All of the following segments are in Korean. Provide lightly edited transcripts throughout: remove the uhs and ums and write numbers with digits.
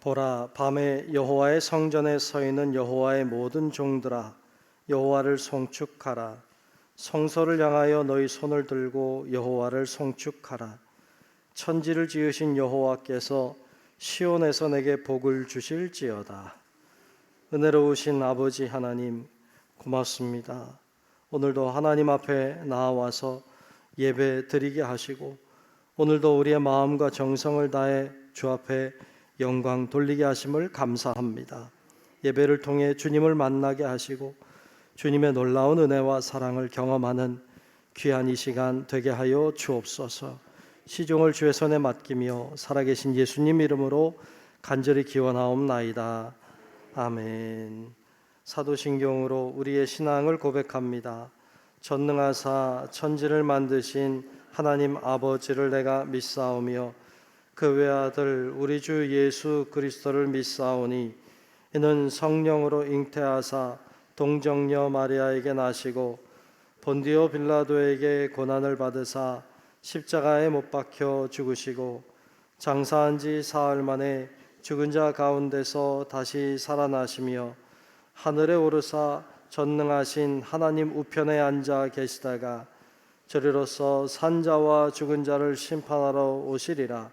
보라, 밤에 여호와의 성전에 서 있는 여호와의 모든 종들아, 여호와를 송축하라. 성소를 향하여 너희 손을 들고 여호와를 송축하라. 천지를 지으신 여호와께서 시온에서 내게 복을 주실지어다. 은혜로우신 아버지 하나님, 고맙습니다. 오늘도 하나님 앞에 나와서 예배 드리게 하시고, 오늘도 우리의 마음과 정성을 다해 주 앞에 영광 돌리게 하심을 감사합니다. 예배를 통해 주님을 만나게 하시고 주님의 놀라운 은혜와 사랑을 경험하는 귀한 이 시간 되게 하여 주옵소서. 시종을 주의 손에 맡기며 살아계신 예수님 이름으로 간절히 기원하옵나이다. 아멘. 사도신경으로 우리의 신앙을 고백합니다. 전능하사 천지를 만드신 하나님 아버지를 내가 믿사오며 그 외아들 우리 주 예수 그리스도를 믿사오니 이는 성령으로 잉태하사 동정녀 마리아에게 나시고 본디오 빌라도에게 고난을 받으사 십자가에 못 박혀 죽으시고 장사한 지 사흘 만에 죽은 자 가운데서 다시 살아나시며 하늘에 오르사 전능하신 하나님 우편에 앉아 계시다가 저리로서 산자와 죽은 자를 심판하러 오시리라.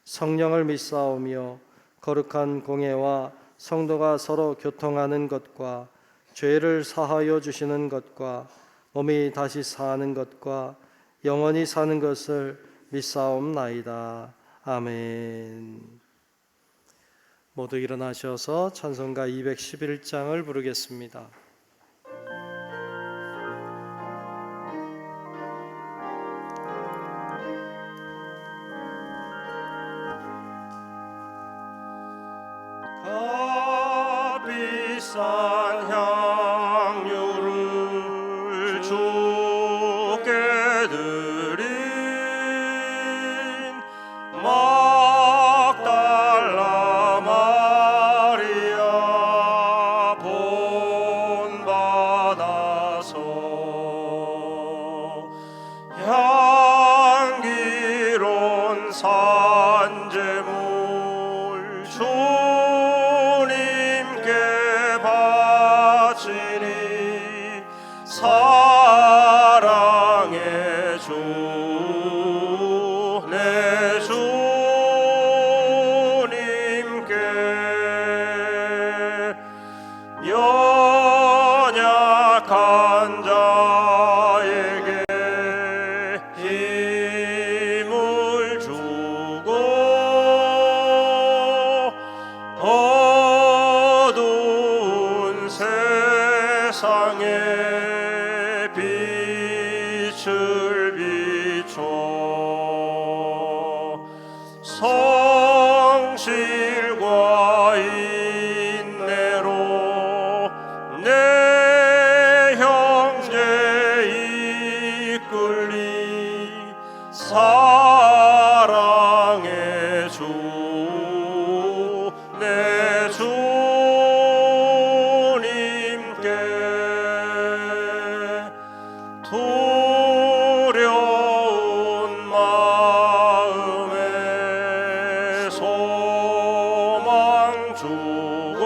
성령을 믿사오며 거룩한 공예와 성도가 서로 교통하는 것과 죄를 사하여 주시는 것과 몸이 다시 사는 것과 영원히 사는 것을 믿사옵나이다. 아멘. 모두 일어나셔서 찬송가 211장을 부르겠습니다. 값비싼 향유를 주께 드린 막달라 마리아 본받아서 향기로운 산제물 주님께 바치니 사랑의 주 내 주님께 연약한 자에게 힘을 주고 어두운 세상에 빛을 비춰 성실과 인내로 내 형제 이끌리 사랑의 주 내 주님께 두려운 마음에 소망 주고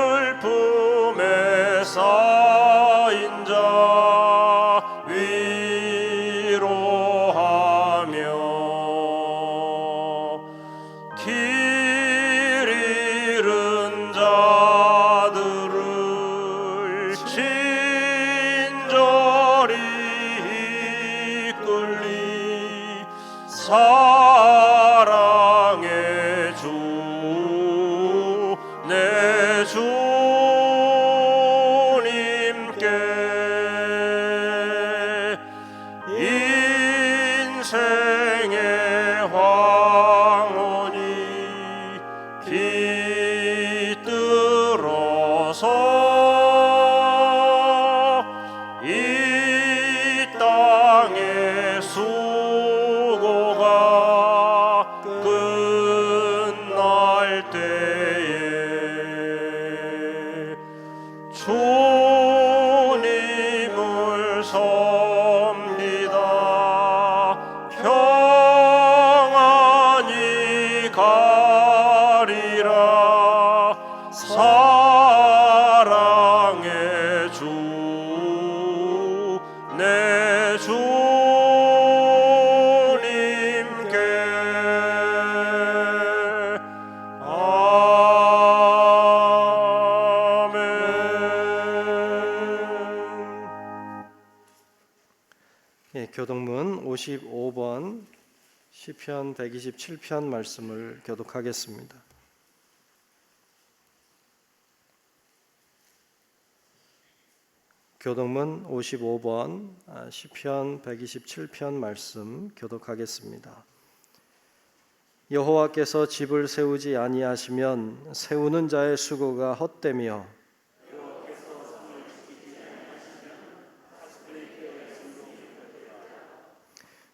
슬픔에 쌓인 자 위로하며 길 잃은 자들을 친절히 이끌리 사랑의 주 내 주님께 인생의 황혼이 깃들어서 이 땅의 수고가 끝날 때에 주님을 섬기다 평안 땅의 주 내 주님께 아멘. 예, 교독문 55번 시편 127편 말씀을 교독하겠습니다. 교독문 55번 시편 127편 말씀 교독하겠습니다. 여호와께서 집을 세우지 아니하시면 세우는 자의 수고가 헛되며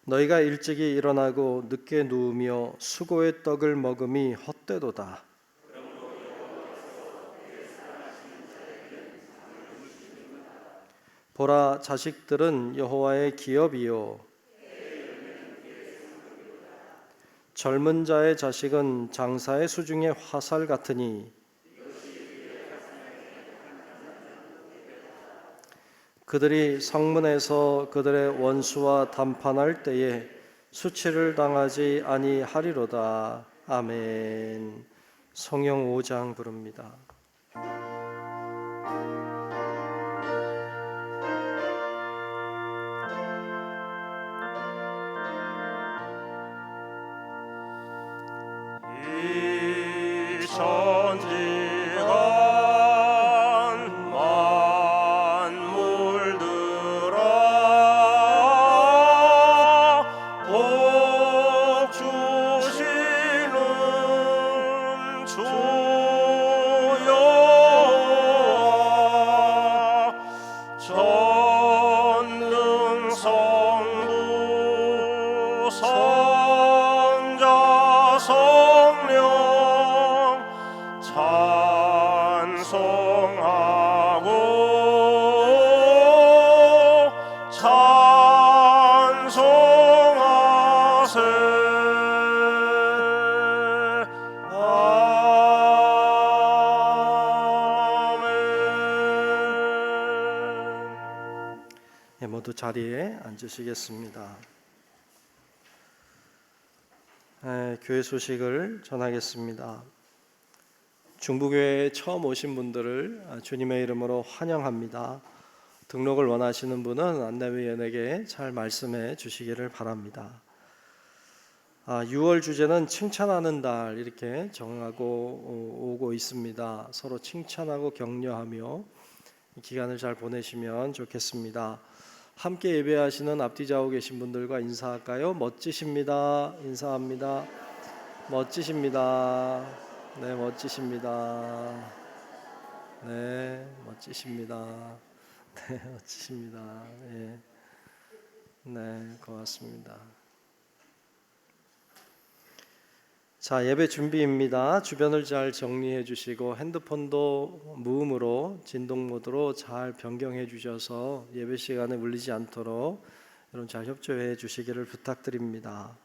너희가 일찍이 일어나고 늦게 누우며 수고의 떡을 먹음이 헛되도다. 보라, 자식들은 여호와의 기업이요 젊은 자의 자식은 장사의 수중의 화살 같으니 그들이 성문에서 그들의 원수와 담판할 때에 수치를 당하지 아니하리로다. 아멘. 성령 5장 부릅니다. 이 천지간 만물들아 복 주시는 주 여호와 전능 성부 성자 성령 찬송하고 찬송하세. 아멘. 예, 모두 자리에 앉으시겠습니다. 교회 소식을 전하겠습니다. 중부교회에 처음 오신 분들을 주님의 이름으로 환영합니다. 등록을 원하시는 분은 안내위원에게 잘 말씀해 주시기를 바랍니다. 6월 주제는 칭찬하는 달 이렇게 정하고 오고 있습니다. 서로 칭찬하고 격려하며 이 기간을 잘 보내시면 좋겠습니다. 함께 예배하시는 앞뒤 좌우 계신 분들과 인사할까요? 멋지십니다. 인사합니다. 멋지십니다. 네, 멋지십니다. 네, 멋지십니다. 네, 멋지십니다. 네, 네, 고맙습니다. 자, 예배 준비입니다. 주변을 잘 정리해 주시고 핸드폰도 무음으로 진동 모드로 잘 변경해 주셔서 예배 시간에 울리지 않도록 여러분 잘 협조해 주시기를 부탁드립니다.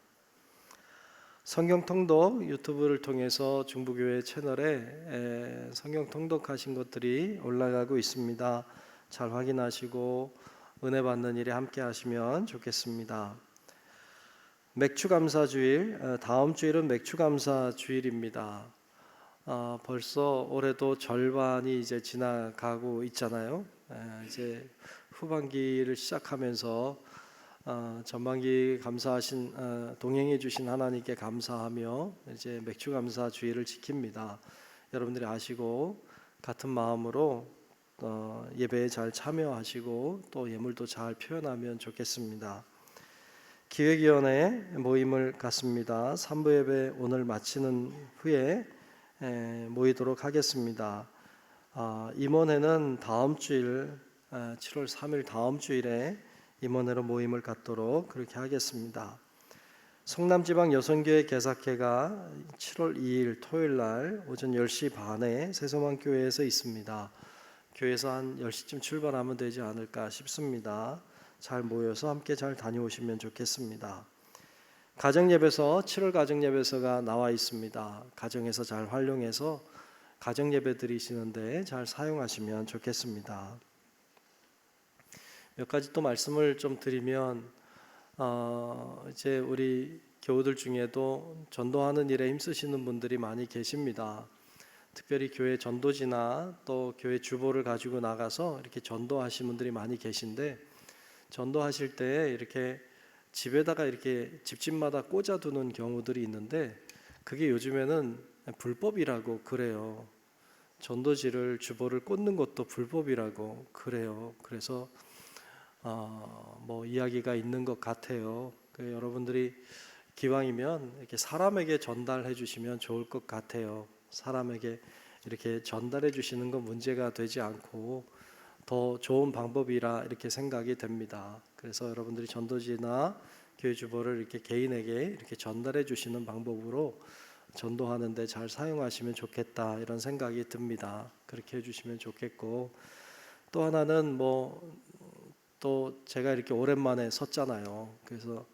성경 통독 유튜브를 통해서 중부교회 채널에 성경 통독하신 것들이 올라가고 있습니다. 잘 확인하시고 은혜 받는 일에 함께 하시면 좋겠습니다. 맥주감사주일, 다음 주일은 맥주감사주일입니다. 벌써 올해도 절반이 이제 지나가고 있잖아요. 이제 후반기를 시작하면서 전반기 감사하신 동행해 주신 하나님께 감사하며 이제 맥주감사주일을 지킵니다. 여러분들이 아시고 같은 마음으로 예배에 잘 참여하시고 또 예물도 잘 표현하면 좋겠습니다. 기획위원회 모임을 갖습니다. 3부 예배 오늘 마치는 후에 모이도록 하겠습니다. 임원회는 다음 주일 7월 3일 다음 주일에 임원회로 모임을 갖도록 그렇게 하겠습니다. 성남지방 여성교회 개사회가 7월 2일 토요일 날 오전 10시 반에 세소망교회에서 있습니다. 교회에서 한 10시쯤 출발하면 되지 않을까 싶습니다. 잘 모여서 함께 잘 다녀오시면 좋겠습니다. 가정예배서 7월 가정예배서가 나와 있습니다. 가정에서 잘 활용해서 가정 예배 드리시는데 잘 사용하시면 좋겠습니다. 몇 가지 또 말씀을 좀 드리면 이제 우리 교우들 중에도 전도하는 일에 힘쓰시는 분들이 많이 계십니다. 특별히 교회 전도지나 또 교회 주보를 가지고 나가서 이렇게 전도하시는 분들이 많이 계신데, 전도하실 때 이렇게 집에다가 이렇게 집집마다 꽂아두는 경우들이 있는데, 그게 요즘에는 불법이라고 그래요. 전도지를 주보를 꽂는 것도 불법이라고 그래요. 그래서 뭐 이야기가 있는 것 같아요. 여러분들이 기왕이면 이렇게 사람에게 전달해 주시면 좋을 것 같아요. 사람에게 이렇게 전달해 주시는 건 문제가 되지 않고 더 좋은 방법이라 이렇게 생각이 됩니다. 그래서 여러분들이 전도지나 교회 주보를 이렇게 개인에게 이렇게 전달해 주시는 방법으로 전도하는데 잘 사용하시면 좋겠다, 이런 생각이 듭니다. 그렇게 해주시면 좋겠고, 또 하나는 또 제가 이렇게 오랜만에 섰잖아요. 그래서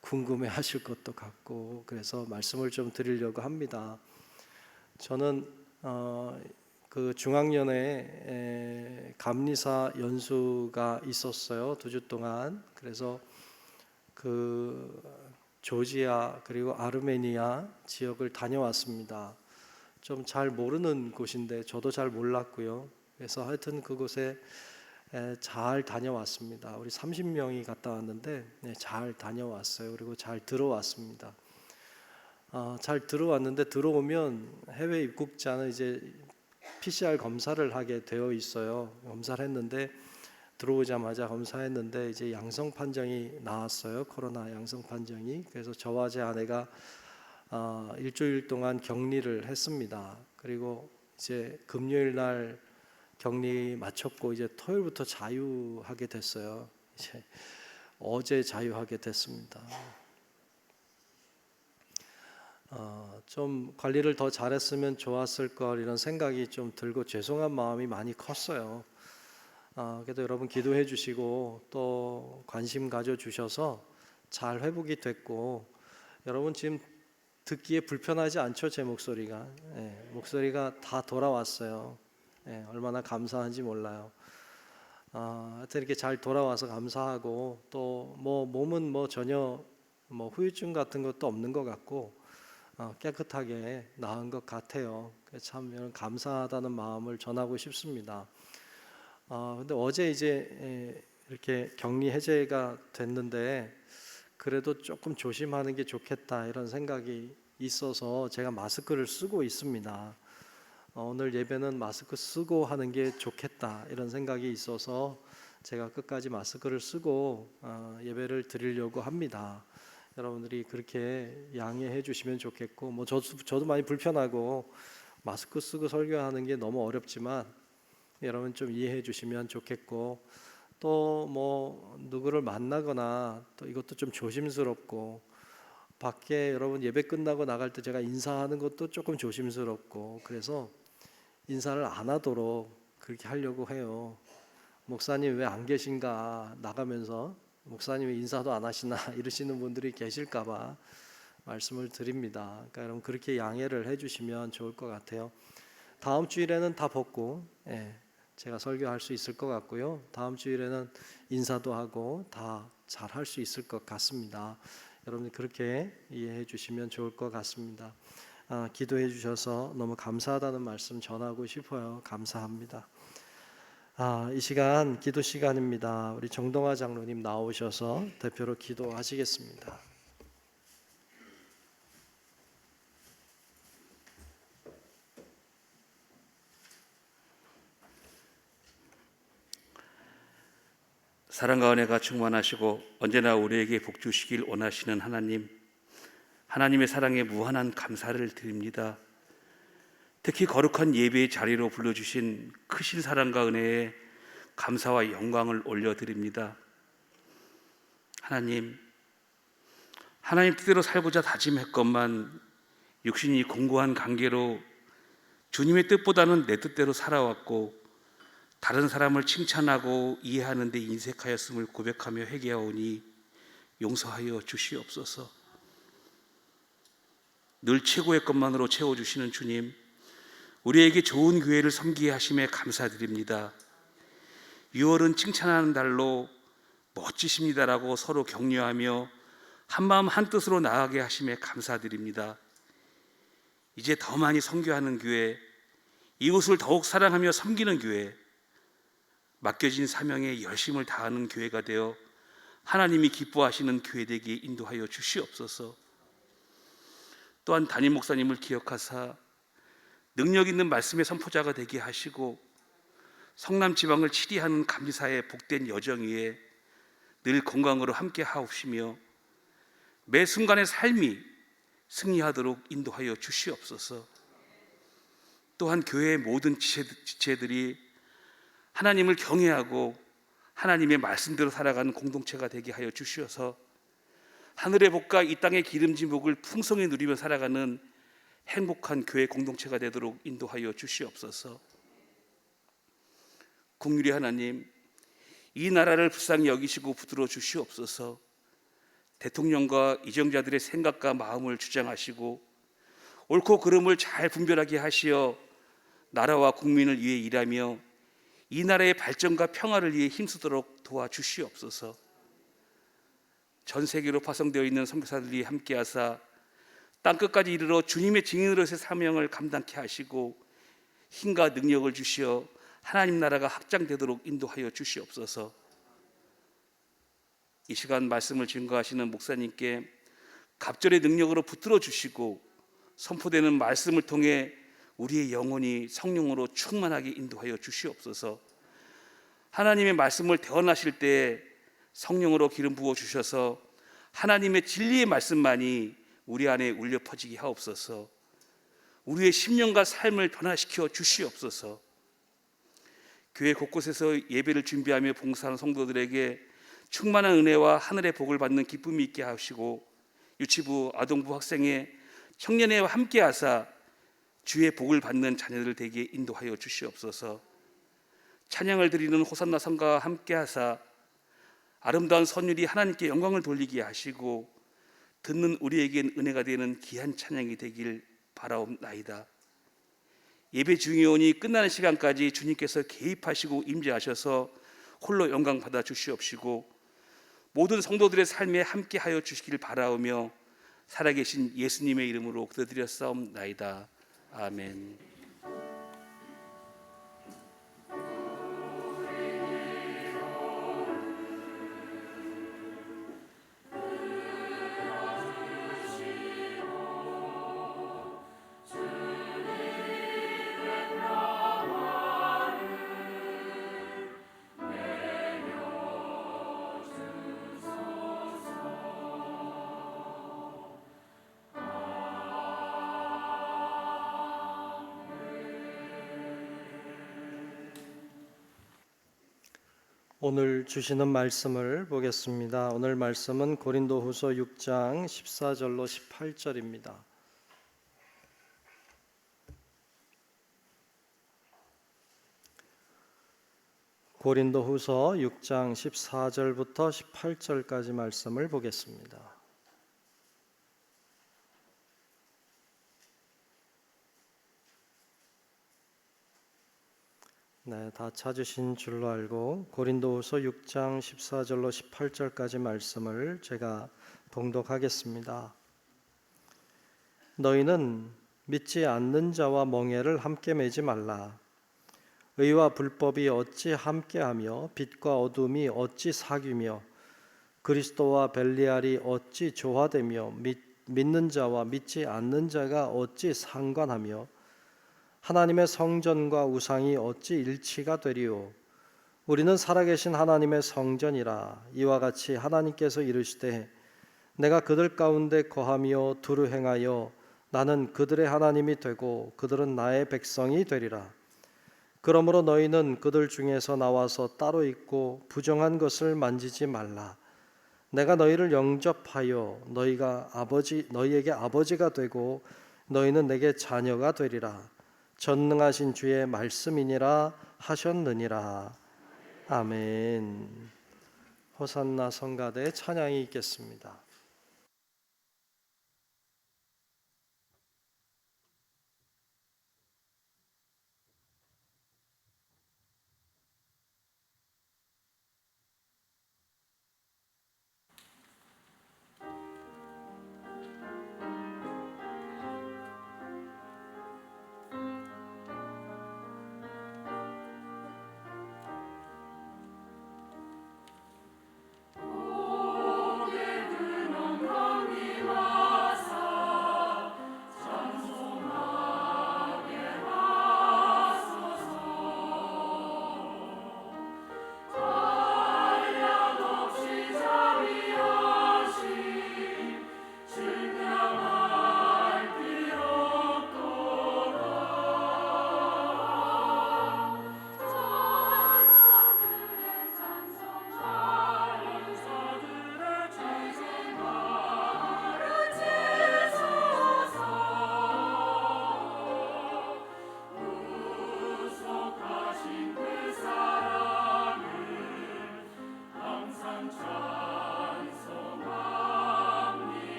궁금해 하실 것도 같고, 그래서 말씀을 좀 드리려고 합니다. 저는 그 중학년에 감리사 연수가 있었어요. 2주 동안. 그래서 그 조지아 그리고 아르메니아 지역을 다녀왔습니다. 좀 잘 모르는 곳인데 저도 잘 몰랐고요. 그래서 하여튼 그곳에 잘 다녀왔습니다. 우리 30명이 갔다 왔는데 잘 다녀왔어요. 그리고 잘 들어왔습니다. 잘 들어왔는데 들어오면 해외 입국자는 이제 PCR 검사를 하게 되어 있어요. 검사를 했는데 들어오자마자 검사했는데 이제 양성 판정이 나왔어요. 코로나 양성 판정이. 그래서 저와 제 아내가 일주일 동안 격리를 했습니다. 그리고 이제 금요일 날 격리 마쳤고 이제 토요일부터 자유하게 됐어요. 이제 어제 자유하게 됐습니다. 좀 관리를 더 잘했으면 좋았을 걸, 이런 생각이 좀 들고 죄송한 마음이 많이 컸어요. 그래도 여러분 기도해 주시고 또 관심 가져 주셔서 잘 회복이 됐고, 여러분 지금 듣기에 불편하지 않죠? 제 목소리가. 목소리가 다 돌아왔어요. 얼마나 감사한지 몰라요. 하여튼 이렇게 잘 돌아와서 감사하고, 또 몸은 전혀 후유증 같은 것도 없는 것 같고 깨끗하게 나은 것 같아요. 참 감사하다는 마음을 전하고 싶습니다. 근데 어제 이제 이렇게 격리 해제가 됐는데 그래도 조금 조심하는 게 좋겠다, 이런 생각이 있어서 제가 마스크를 쓰고 있습니다. 오늘 예배는 마스크 쓰고 하는 게 좋겠다, 이런 생각이 있어서 제가 끝까지 마스크를 쓰고 예배를 드리려고 합니다. 여러분들이 그렇게 양해해 주시면 좋겠고, 저도 많이 불편하고 마스크 쓰고 설교하는 게 너무 어렵지만 여러분 좀 이해해 주시면 좋겠고, 또 누구를 만나거나 또 이것도 좀 조심스럽고, 밖에 여러분 예배 끝나고 나갈 때 제가 인사하는 것도 조금 조심스럽고, 그래서 인사를 안 하도록 그렇게 하려고 해요. 목사님 왜 안 계신가, 나가면서 목사님이 인사도 안 하시나 이러시는 분들이 계실까봐 말씀을 드립니다. 그러니까 여러분 그렇게 양해를 해주시면 좋을 것 같아요. 다음 주일에는 다 벗고 제가 설교할 수 있을 것 같고요. 다음 주일에는 인사도 하고 다 잘 할 수 있을 것 같습니다. 여러분 그렇게 이해해 주시면 좋을 것 같습니다. 기도해 주셔서 너무 감사하다는 말씀 전하고 싶어요. 감사합니다. 이 시간 기도 시간입니다. 우리 정동아 장로님 나오셔서 대표로 기도하시겠습니다. 사랑과 은혜가 충만하시고 언제나 우리에게 복 주시길 원하시는 하나님, 하나님의 사랑에 무한한 감사를 드립니다. 특히 거룩한 예배의 자리로 불러주신 크신 사랑과 은혜에 감사와 영광을 올려드립니다. 하나님 뜻대로 살고자 다짐했건만 육신이 공고한 관계로 주님의 뜻보다는 내 뜻대로 살아왔고, 다른 사람을 칭찬하고 이해하는 데 인색하였음을 고백하며 회개하오니 용서하여 주시옵소서. 늘 최고의 것만으로 채워주시는 주님, 우리에게 좋은 교회를 섬기게 하심에 감사드립니다. 6월은 칭찬하는 달로 멋지십니다라고 서로 격려하며 한마음 한뜻으로 나아가게 하심에 감사드립니다. 이제 더 많이 선교하는 교회, 이웃을 더욱 사랑하며 섬기는 교회, 맡겨진 사명에 열심을 다하는 교회가 되어 하나님이 기뻐하시는 교회 되게 인도하여 주시옵소서. 또한 담임 목사님을 기억하사 능력 있는 말씀의 선포자가 되게 하시고 성남 지방을 치리하는 감리사의 복된 여정 위에 늘 건강으로 함께 하옵시며 매 순간의 삶이 승리하도록 인도하여 주시옵소서. 또한 교회의 모든 지체들이 하나님을 경외하고 하나님의 말씀대로 살아가는 공동체가 되게 하여 주시어서 하늘의 복과 이 땅의 기름진 복을 풍성히 누리며 살아가는 행복한 교회 공동체가 되도록 인도하여 주시옵소서. 긍휼의 하나님, 이 나라를 불쌍히 여기시고 붙들어 주시옵소서. 대통령과 이정자들의 생각과 마음을 주장하시고 옳고 그름을 잘 분별하게 하시어 나라와 국민을 위해 일하며 이 나라의 발전과 평화를 위해 힘쓰도록 도와주시옵소서. 전 세계로 파송되어 있는 선교사들이 함께하사 땅끝까지 이르러 주님의 증인으로서의 사명을 감당케 하시고 힘과 능력을 주시어 하나님 나라가 확장되도록 인도하여 주시옵소서. 이 시간 말씀을 증거하시는 목사님께 갑절의 능력으로 붙들어 주시고 선포되는 말씀을 통해 우리의 영혼이 성령으로 충만하게 인도하여 주시옵소서. 하나님의 말씀을 대언하실 때 성령으로 기름 부어 주셔서 하나님의 진리의 말씀만이 우리 안에 울려 퍼지게 하옵소서. 우리의 심령과 삶을 변화시켜 주시옵소서. 교회 곳곳에서 예배를 준비하며 봉사하는 성도들에게 충만한 은혜와 하늘의 복을 받는 기쁨이 있게 하시고 유치부, 아동부, 학생회, 청년회와 함께하사 주의 복을 받는 자녀들 되게 인도하여 주시옵소서. 찬양을 드리는 호산나 성가와 함께하사 아름다운 선율이 하나님께 영광을 돌리게 하시고 듣는 우리에겐 은혜가 되는 귀한 찬양이 되길 바라옵나이다. 예배 중요원이 끝나는 시간까지 주님께서 개입하시고 임재하셔서 홀로 영광 받아 주시옵시고 모든 성도들의 삶에 함께하여 주시길 바라오며 살아계신 예수님의 이름으로 기도드렸사옵나이다. 아멘. 오늘 주시는 말씀을 보겠습니다. 오늘 말씀은 고린도후서 6장 14절로 18절입니다. 고린도후서 6장 14절부터 18절까지 말씀을 보겠습니다. 네, 다 찾으신 줄로 알고 고린도후서 6장 14절로 18절까지 말씀을 제가 봉독하겠습니다. 너희는 믿지 않는 자와 멍에를 함께 매지 말라. 의와 불법이 어찌 함께하며 빛과 어둠이 어찌 사귀며 그리스도와 벨리알이 어찌 조화되며 믿는 자와 믿지 않는 자가 어찌 상관하며 하나님의 성전과 우상이 어찌 일치가 되리요. 우리는 살아계신 하나님의 성전이라. 이와 같이 하나님께서 이르시되 내가 그들 가운데 거하며 두루 행하여 나는 그들의 하나님이 되고 그들은 나의 백성이 되리라. 그러므로 너희는 그들 중에서 나와서 따로 있고 부정한 것을 만지지 말라. 내가 너희를 영접하여 너희에게 아버지가 되고 너희는 내게 자녀가 되리라. 전능하신 주의 말씀이니라 하셨느니라. 아멘. 호산나 성가대 찬양이 있겠습니다.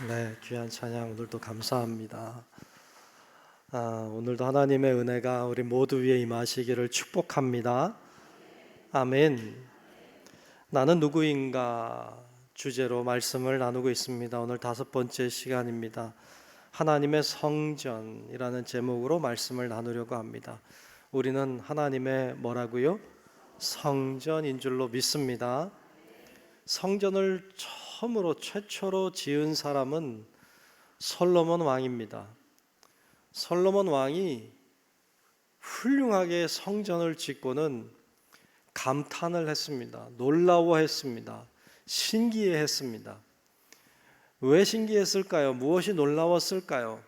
네, 귀한 찬양 오늘도 감사합니다. 오늘도 하나님의 은혜가 우리 모두 위에 임하시기를 축복합니다. 아멘. 나는 누구인가 주제로 말씀을 나누고 있습니다. 오늘 5번째 시간입니다. 하나님의 성전이라는 제목으로 말씀을 나누려고 합니다. 우리는 하나님의 뭐라고요? 성전인 줄로 믿습니다. 성전을 최초로 지은 사람은 솔로몬 왕입니다. 솔로몬 왕이 훌륭하게 성전을 짓고는 감탄을 했습니다. 놀라워했습니다. 신기해했습니다. 왜 신기했을까요? 무엇이 놀라웠을까요?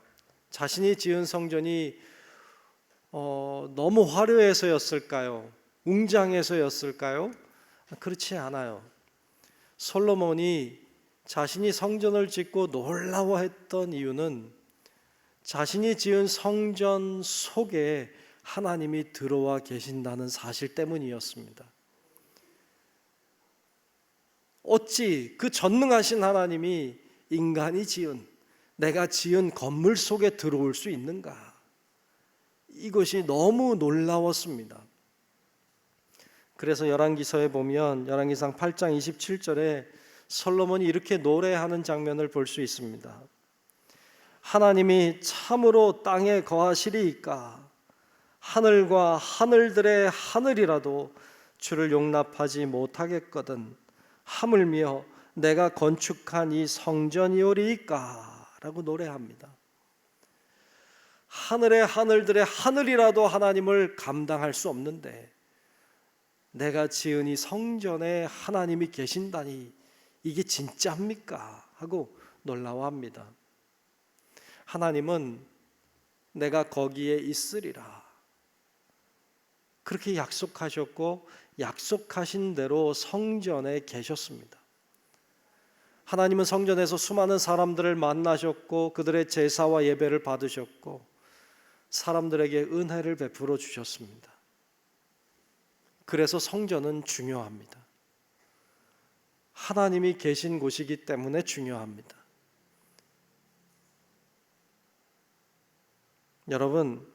자신이 지은 성전이 너무 화려해서였을까요? 웅장해서였을까요? 그렇지 않아요. 솔로몬이 자신이 성전을 짓고 놀라워했던 이유는 자신이 지은 성전 속에 하나님이 들어와 계신다는 사실 때문이었습니다. 어찌 그 전능하신 하나님이 인간이 지은, 내가 지은 건물 속에 들어올 수 있는가? 이것이 너무 놀라웠습니다. 그래서 열왕기서에 보면 열왕기상 8장 27절에 솔로몬이 이렇게 노래하는 장면을 볼 수 있습니다. 하나님이 참으로 땅에 거하시리이까? 하늘과 하늘들의 하늘이라도 주를 용납하지 못하겠거든 하물며 내가 건축한 이 성전이오리이까? 라고 노래합니다. 하늘의 하늘들의 하늘이라도 하나님을 감당할 수 없는데 내가 지은 이 성전에 하나님이 계신다니 이게 진짜입니까? 하고 놀라워합니다. 하나님은 내가 거기에 있으리라 그렇게 약속하셨고 약속하신 대로 성전에 계셨습니다. 하나님은 성전에서 수많은 사람들을 만나셨고 그들의 제사와 예배를 받으셨고 사람들에게 은혜를 베풀어 주셨습니다. 그래서 성전은 중요합니다. 하나님이 계신 곳이기 때문에 중요합니다. 여러분,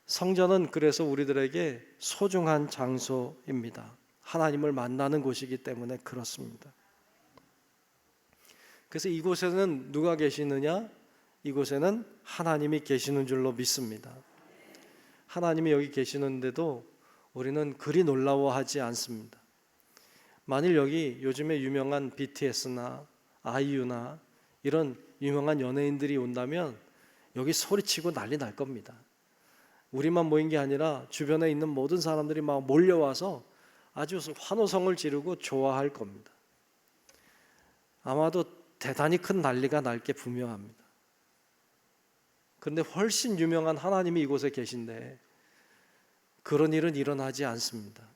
성전은 그래서 우리들에게 소중한 장소입니다. 하나님을 만나는 곳이기 때문에 그렇습니다. 그래서 이곳에는 누가 계시느냐? 이곳에는 하나님이 계시는 줄로 믿습니다. 하나님이 여기 계시는데도 우리는 그리 놀라워하지 않습니다. 만일 여기 요즘에 유명한 BTS나 아이유나 이런 유명한 연예인들이 온다면 여기 소리치고 난리 날 겁니다. 우리만 모인 게 아니라 주변에 있는 모든 사람들이 막 몰려와서 아주 환호성을 지르고 좋아할 겁니다. 아마도 대단히 큰 난리가 날 게 분명합니다. 그런데 훨씬 유명한 하나님이 이곳에 계신데 그런 일은 일어나지 않습니다.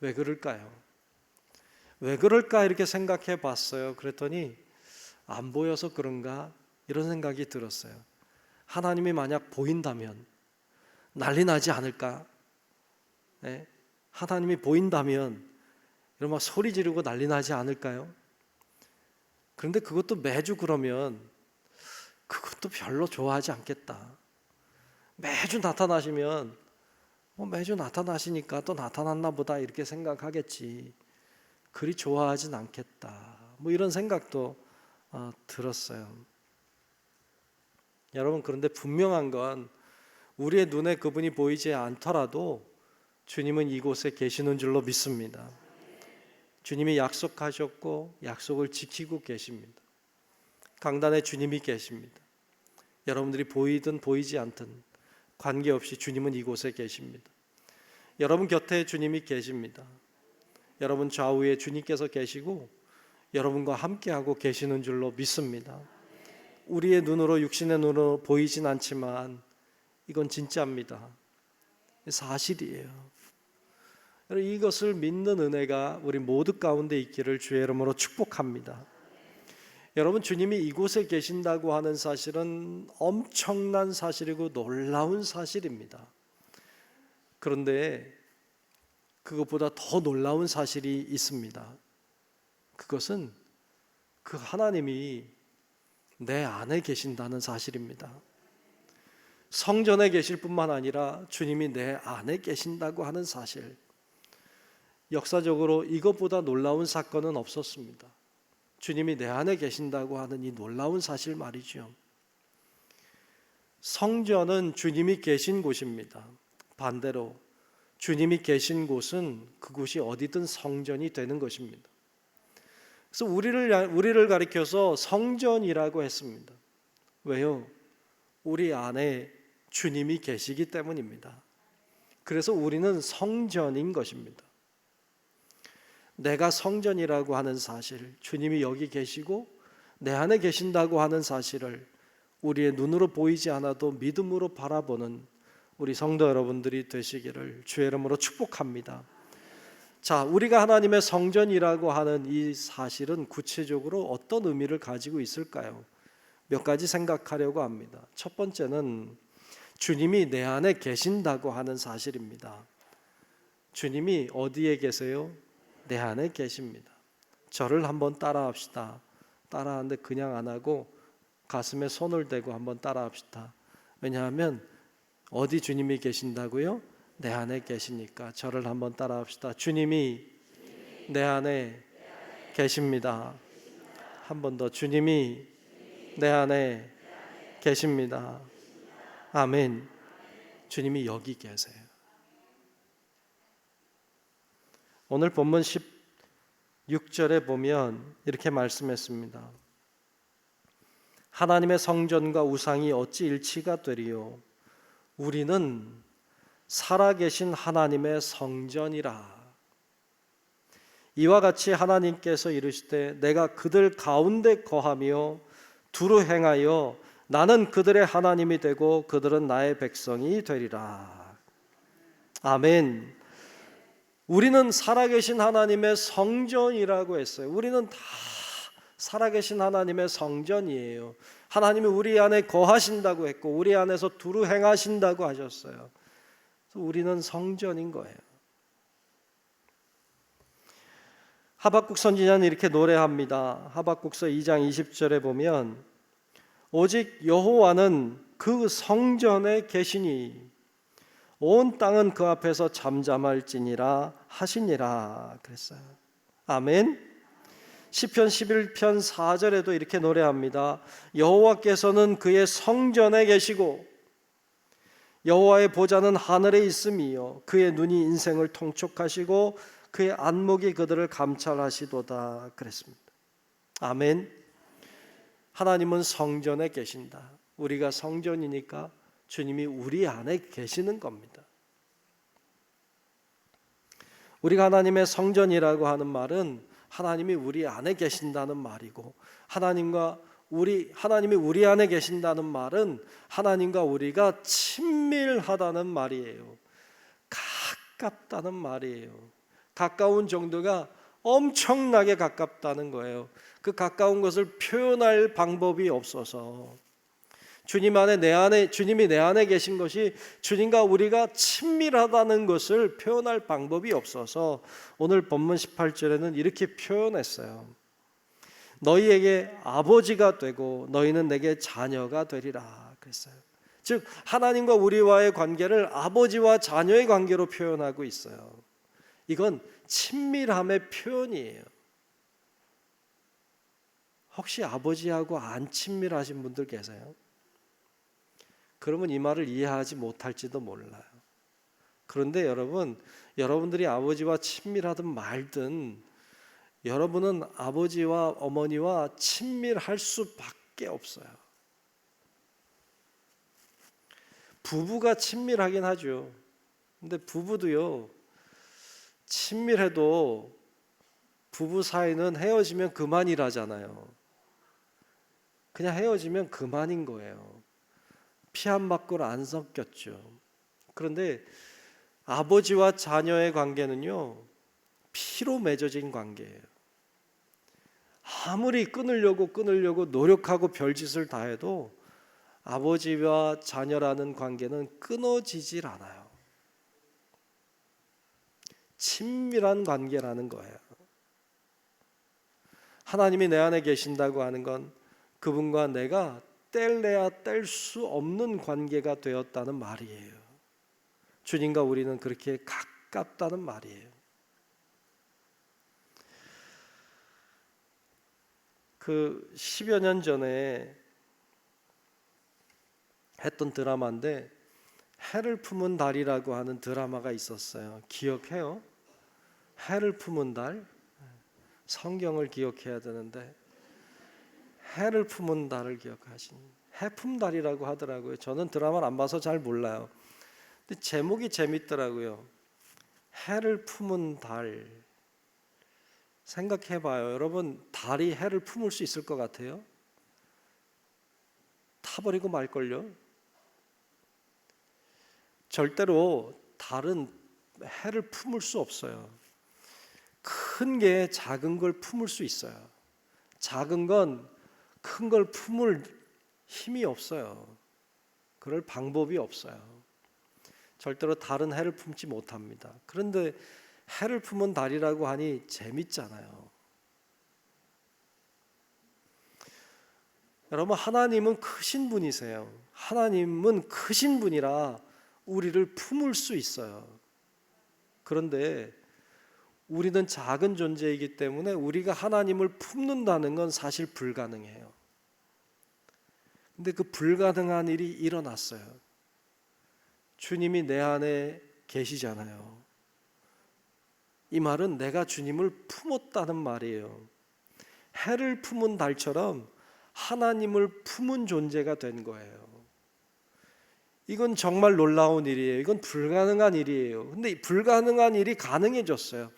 왜 그럴까요? 왜 그럴까 이렇게 생각해 봤어요. 그랬더니 안 보여서 그런가 이런 생각이 들었어요. 하나님이 만약 보인다면 난리 나지 않을까? 네? 하나님이 보인다면 이런 막 소리 지르고 난리 나지 않을까요? 그런데 그것도 매주 그러면 그것도 별로 좋아하지 않겠다. 매주 나타나시면 매주 나타나시니까 또 나타났나 보다 이렇게 생각하겠지. 그리 좋아하진 않겠다. 이런 생각도 들었어요. 여러분, 그런데 분명한 건 우리의 눈에 그분이 보이지 않더라도 주님은 이곳에 계시는 줄로 믿습니다. 주님이 약속하셨고 약속을 지키고 계십니다. 강단에 주님이 계십니다. 여러분들이 보이든 보이지 않든 관계없이 주님은 이곳에 계십니다. 여러분 곁에 주님이 계십니다. 여러분 좌우에 주님께서 계시고 여러분과 함께하고 계시는 줄로 믿습니다. 우리의 눈으로 육신의 눈으로 보이진 않지만 이건 진짜입니다. 사실이에요. 이것을 믿는 은혜가 우리 모두 가운데 있기를 주의 이름으로 축복합니다. 여러분, 주님이 이곳에 계신다고 하는 사실은 엄청난 사실이고 놀라운 사실입니다. 그런데 그것보다 더 놀라운 사실이 있습니다. 그것은 그 하나님이 내 안에 계신다는 사실입니다. 성전에 계실 뿐만 아니라 주님이 내 안에 계신다고 하는 사실. 역사적으로 이것보다 놀라운 사건은 없었습니다. 주님이 내 안에 계신다고 하는 이 놀라운 사실 말이죠. 성전은 주님이 계신 곳입니다. 반대로 주님이 계신 곳은 그곳이 어디든 성전이 되는 것입니다. 그래서 우리를 가리켜서 성전이라고 했습니다. 왜요? 우리 안에 주님이 계시기 때문입니다. 그래서 우리는 성전인 것입니다. 내가 성전이라고 하는 사실, 주님이 여기 계시고 내 안에 계신다고 하는 사실을 우리의 눈으로 보이지 않아도 믿음으로 바라보는 우리 성도 여러분들이 되시기를 주의 이름으로 축복합니다. 자, 우리가 하나님의 성전이라고 하는 이 사실은 구체적으로 어떤 의미를 가지고 있을까요? 몇 가지 생각하려고 합니다. 첫 번째는 주님이 내 안에 계신다고 하는 사실입니다. 주님이 어디에 계세요? 내 안에 계십니다. 저를 한번 따라합시다. 따라하는데 그냥 안 하고 가슴에 손을 대고 한번 따라합시다. 왜냐하면 어디 주님이 계신다고요? 내 안에 계시니까. 저를 한번 따라합시다. 주님이 내 안에 계십니다. 한 번 더. 주님이 내 안에 계십니다. 아멘. 주님이 여기 계세요. 오늘 본문 16절에 보면 이렇게 말씀했습니다. 하나님의 성전과 우상이 어찌 일치가 되리요? 우리는 살아계신 하나님의 성전이라. 이와 같이 하나님께서 이르시되 내가 그들 가운데 거하며 두루 행하여 나는 그들의 하나님이 되고 그들은 나의 백성이 되리라. 아멘. 우리는 살아계신 하나님의 성전이라고 했어요. 우리는 다 살아계신 하나님의 성전이에요. 하나님이 우리 안에 거하신다고 했고 우리 안에서 두루 행하신다고 하셨어요. 그래서 우리는 성전인 거예요. 하박국 선지자는 이렇게 노래합니다. 하박국서 2장 20절에 보면 오직 여호와는 그 성전에 계시니 온 땅은 그 앞에서 잠잠할지니라 하시니라 그랬어요. 아멘. 시편 11편 4절에도 이렇게 노래합니다. 여호와께서는 그의 성전에 계시고 여호와의 보좌는 하늘에 있음이요 그의 눈이 인생을 통촉하시고 그의 안목이 그들을 감찰하시도다 그랬습니다. 아멘. 하나님은 성전에 계신다. 우리가 성전이니까 주님이 우리 안에 계시는 겁니다. 우리가 하나님의 성전이라고 하는 말은 하나님이 우리 안에 계신다는 말이고 하나님이 우리 안에 계신다는 말은 하나님과 우리가 친밀하다는 말이에요. 가깝다는 말이에요. 가까운 정도가 엄청나게 가깝다는 거예요. 그 가까운 것을 표현할 방법이 없어서 주님이 내 안에 계신 것이 주님과 우리가 친밀하다는 것을 표현할 방법이 없어서 오늘 본문 18절에는 이렇게 표현했어요. 너희에게 아버지가 되고 너희는 내게 자녀가 되리라 그랬어요. 즉 하나님과 우리와의 관계를 아버지와 자녀의 관계로 표현하고 있어요. 이건 친밀함의 표현이에요. 혹시 아버지하고 안 친밀하신 분들 계세요? 그러면 이 말을 이해하지 못할지도 몰라요. 그런데 여러분들이 아버지와 친밀하든 말든 여러분은 아버지와 어머니와 친밀할 수밖에 없어요. 부부가 친밀하긴 하죠. 근데 부부도요, 친밀해도 부부 사이는 헤어지면 그만이라잖아요. 그냥 헤어지면 그만인 거예요. 피 한 바퀴 안 섞였죠. 그런데 아버지와 자녀의 관계는요, 피로 맺어진 관계예요. 아무리 끊으려고 노력하고 별짓을 다 해도 아버지와 자녀라는 관계는 끊어지질 않아요. 친밀한 관계라는 거예요. 하나님이 내 안에 계신다고 하는 건 그분과 내가 뗄래야 뗄 수 없는 관계가 되었다는 말이에요. 주님과 우리는 그렇게 가깝다는 말이에요. 그 10여 년 전에 했던 드라마인데 해를 품은 달이라고 하는 드라마가 있었어요. 기억해요? 해를 품은 달? 성경을 기억해야 되는데 해를 품은 달을 기억하신 해품달이라고 하더라고요. 저는 드라마를 안 봐서 잘 몰라요. 근데 제목이 재밌더라고요. 해를 품은 달. 생각해봐요. 여러분, 달이 해를 품을 수 있을 것 같아요? 타버리고 말걸요? 절대로 달은 해를 품을 수 없어요. 큰 게 작은 걸 품을 수 있어요. 작은 건 큰 걸 품을 힘이 없어요. 그럴 방법이 없어요. 절대로 달은 해를 품지 못합니다. 그런데 해를 품은 달이라고 하니 재밌잖아요. 여러분, 하나님은 크신 분이세요. 하나님은 크신 분이라 우리를 품을 수 있어요. 그런데 우리는 작은 존재이기 때문에 우리가 하나님을 품는다는 건 사실 불가능해요. 근데 그 불가능한 일이 일어났어요. 주님이 내 안에 계시잖아요. 이 말은 내가 주님을 품었다는 말이에요. 해를 품은 달처럼 하나님을 품은 존재가 된 거예요. 이건 정말 놀라운 일이에요. 이건 불가능한 일이에요. 근데 이 불가능한 일이 가능해졌어요.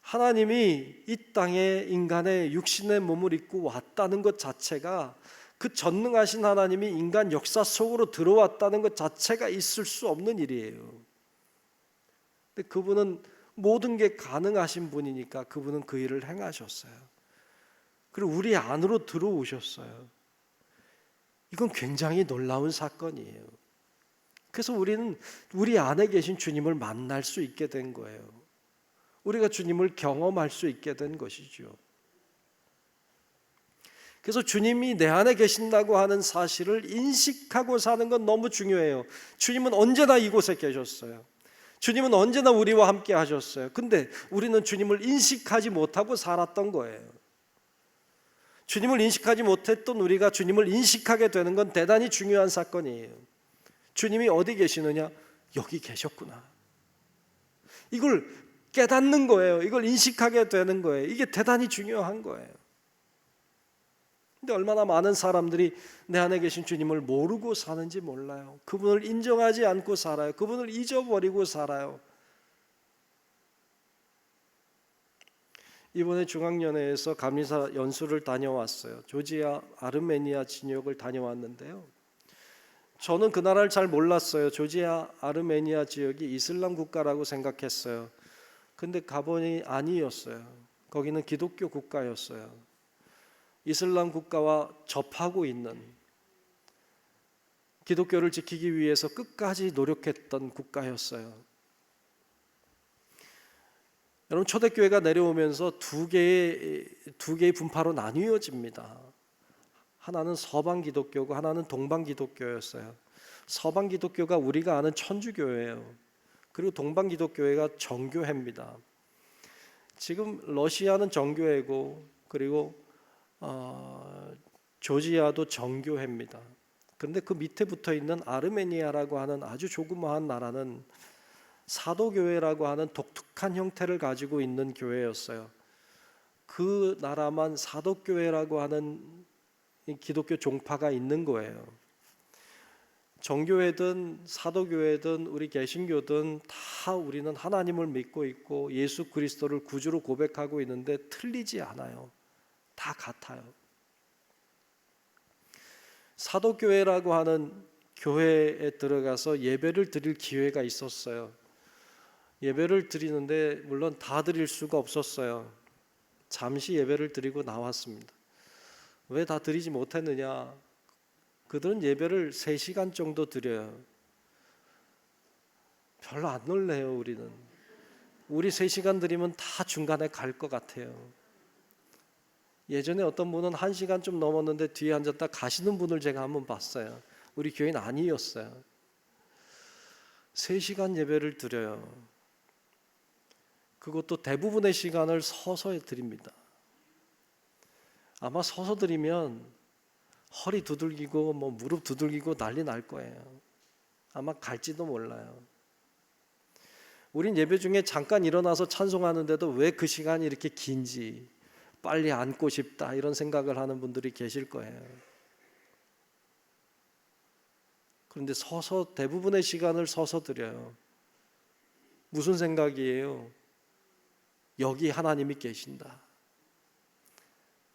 하나님이 이 땅에 인간의 육신의 몸을 입고 왔다는 것 자체가, 그 전능하신 하나님이 인간 역사 속으로 들어왔다는 것 자체가 있을 수 없는 일이에요. 근데 그분은 모든 게 가능하신 분이니까 그분은 그 일을 행하셨어요. 그리고 우리 안으로 들어오셨어요. 이건 굉장히 놀라운 사건이에요. 그래서 우리는 우리 안에 계신 주님을 만날 수 있게 된 거예요. 우리가 주님을 경험할 수 있게 된 것이죠. 그래서 주님이 내 안에 계신다고 하는 사실을 인식하고 사는 건 너무 중요해요. 주님은 언제나 이곳에 계셨어요. 주님은 언제나 우리와 함께 하셨어요. 근데 우리는 주님을 인식하지 못하고 살았던 거예요. 주님을 인식하지 못했던 우리가 주님을 인식하게 되는 건 대단히 중요한 사건이에요. 주님이 어디 계시느냐? 여기 계셨구나. 이걸 깨닫는 거예요. 이걸 인식하게 되는 거예요. 이게 대단히 중요한 거예요. 근데 얼마나 많은 사람들이 내 안에 계신 주님을 모르고 사는지 몰라요. 그분을 인정하지 않고 살아요. 그분을 잊어버리고 살아요. 이번에 중앙연회에서 감리사 연수를 다녀왔어요. 조지아 아르메니아 진역을 다녀왔는데요. 저는 그 나라를 잘 몰랐어요. 조지아 아르메니아 지역이 이슬람 국가라고 생각했어요. 근데 가보니 아니었어요. 거기는 기독교 국가였어요. 이슬람 국가와 접하고 있는, 기독교를 지키기 위해서 끝까지 노력했던 국가였어요. 여러분, 초대교회가 내려오면서 두 개의 분파로 나뉘어집니다. 하나는 서방 기독교고 하나는 동방 기독교였어요. 서방 기독교가 우리가 아는 천주교예요. 그리고 동방 기독교회가 정교회입니다. 지금 러시아는 정교회고 그리고 조지아도 정교회입니다. 그런데 그 밑에 붙어 있는 아르메니아라고 하는 아주 조그마한 나라는 사도교회라고 하는 독특한 형태를 가지고 있는 교회였어요. 그 나라만 사도교회라고 하는 기독교 종파가 있는 거예요. 정교회든 사도교회든 우리 개신교든 다 우리는 하나님을 믿고 있고 예수 그리스도를 구주로 고백하고 있는데 틀리지 않아요. 다 같아요. 사도교회라고 하는 교회에 들어가서 예배를 드릴 기회가 있었어요. 예배를 드리는데 물론 다 드릴 수가 없었어요. 잠시 예배를 드리고 나왔습니다. 왜 다 드리지 못했느냐? 그들은 예배를 3시간 정도 드려요. 별로 안 놀래요. 우리 3시간 드리면 다 중간에 갈 것 같아요. 예전에 어떤 분은 1시간 좀 넘었는데 뒤에 앉았다 가시는 분을 제가 한번 봤어요. 우리 교회는 아니었어요. 3시간 예배를 드려요. 그것도 대부분의 시간을 서서 드립니다. 아마 서서 드리면 허리 두들기고 뭐 무릎 두들기고 난리 날 거예요. 아마 갈지도 몰라요. 우린 예배 중에 잠깐 일어나서 찬송하는데도 왜 그 시간이 이렇게 긴지, 빨리 앉고 싶다 이런 생각을 하는 분들이 계실 거예요. 그런데 서서 대부분의 시간을 서서 드려요. 무슨 생각이에요? 여기 하나님이 계신다.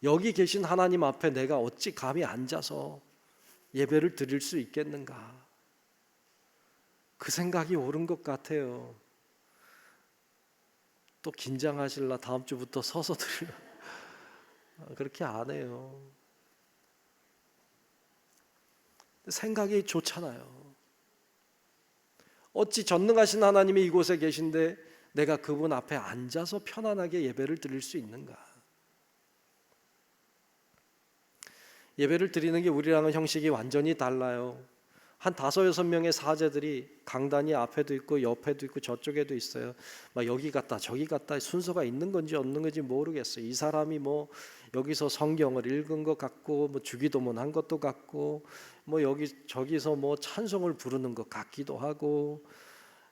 여기 계신 하나님 앞에 내가 어찌 감히 앉아서 예배를 드릴 수 있겠는가? 그 생각이 옳은 것 같아요. 또 긴장하실라 다음 주부터 서서 드리려. 그렇게 안 해요. 생각이 좋잖아요. 어찌 전능하신 하나님이 이곳에 계신데 내가 그분 앞에 앉아서 편안하게 예배를 드릴 수 있는가? 예배를 드리는 게 우리랑은 형식이 완전히 달라요. 한 5-6명의 사제들이 강단이 앞에도 있고 옆에도 있고 저쪽에도 있어요. 막 여기 갔다 저기 갔다 순서가 있는 건지 없는 건지 모르겠어요. 이 사람이 뭐 여기서 성경을 읽은 것 같고 뭐 주기도문 한 것도 같고 뭐 여기 저기서 뭐 찬송을 부르는 것 같기도 하고,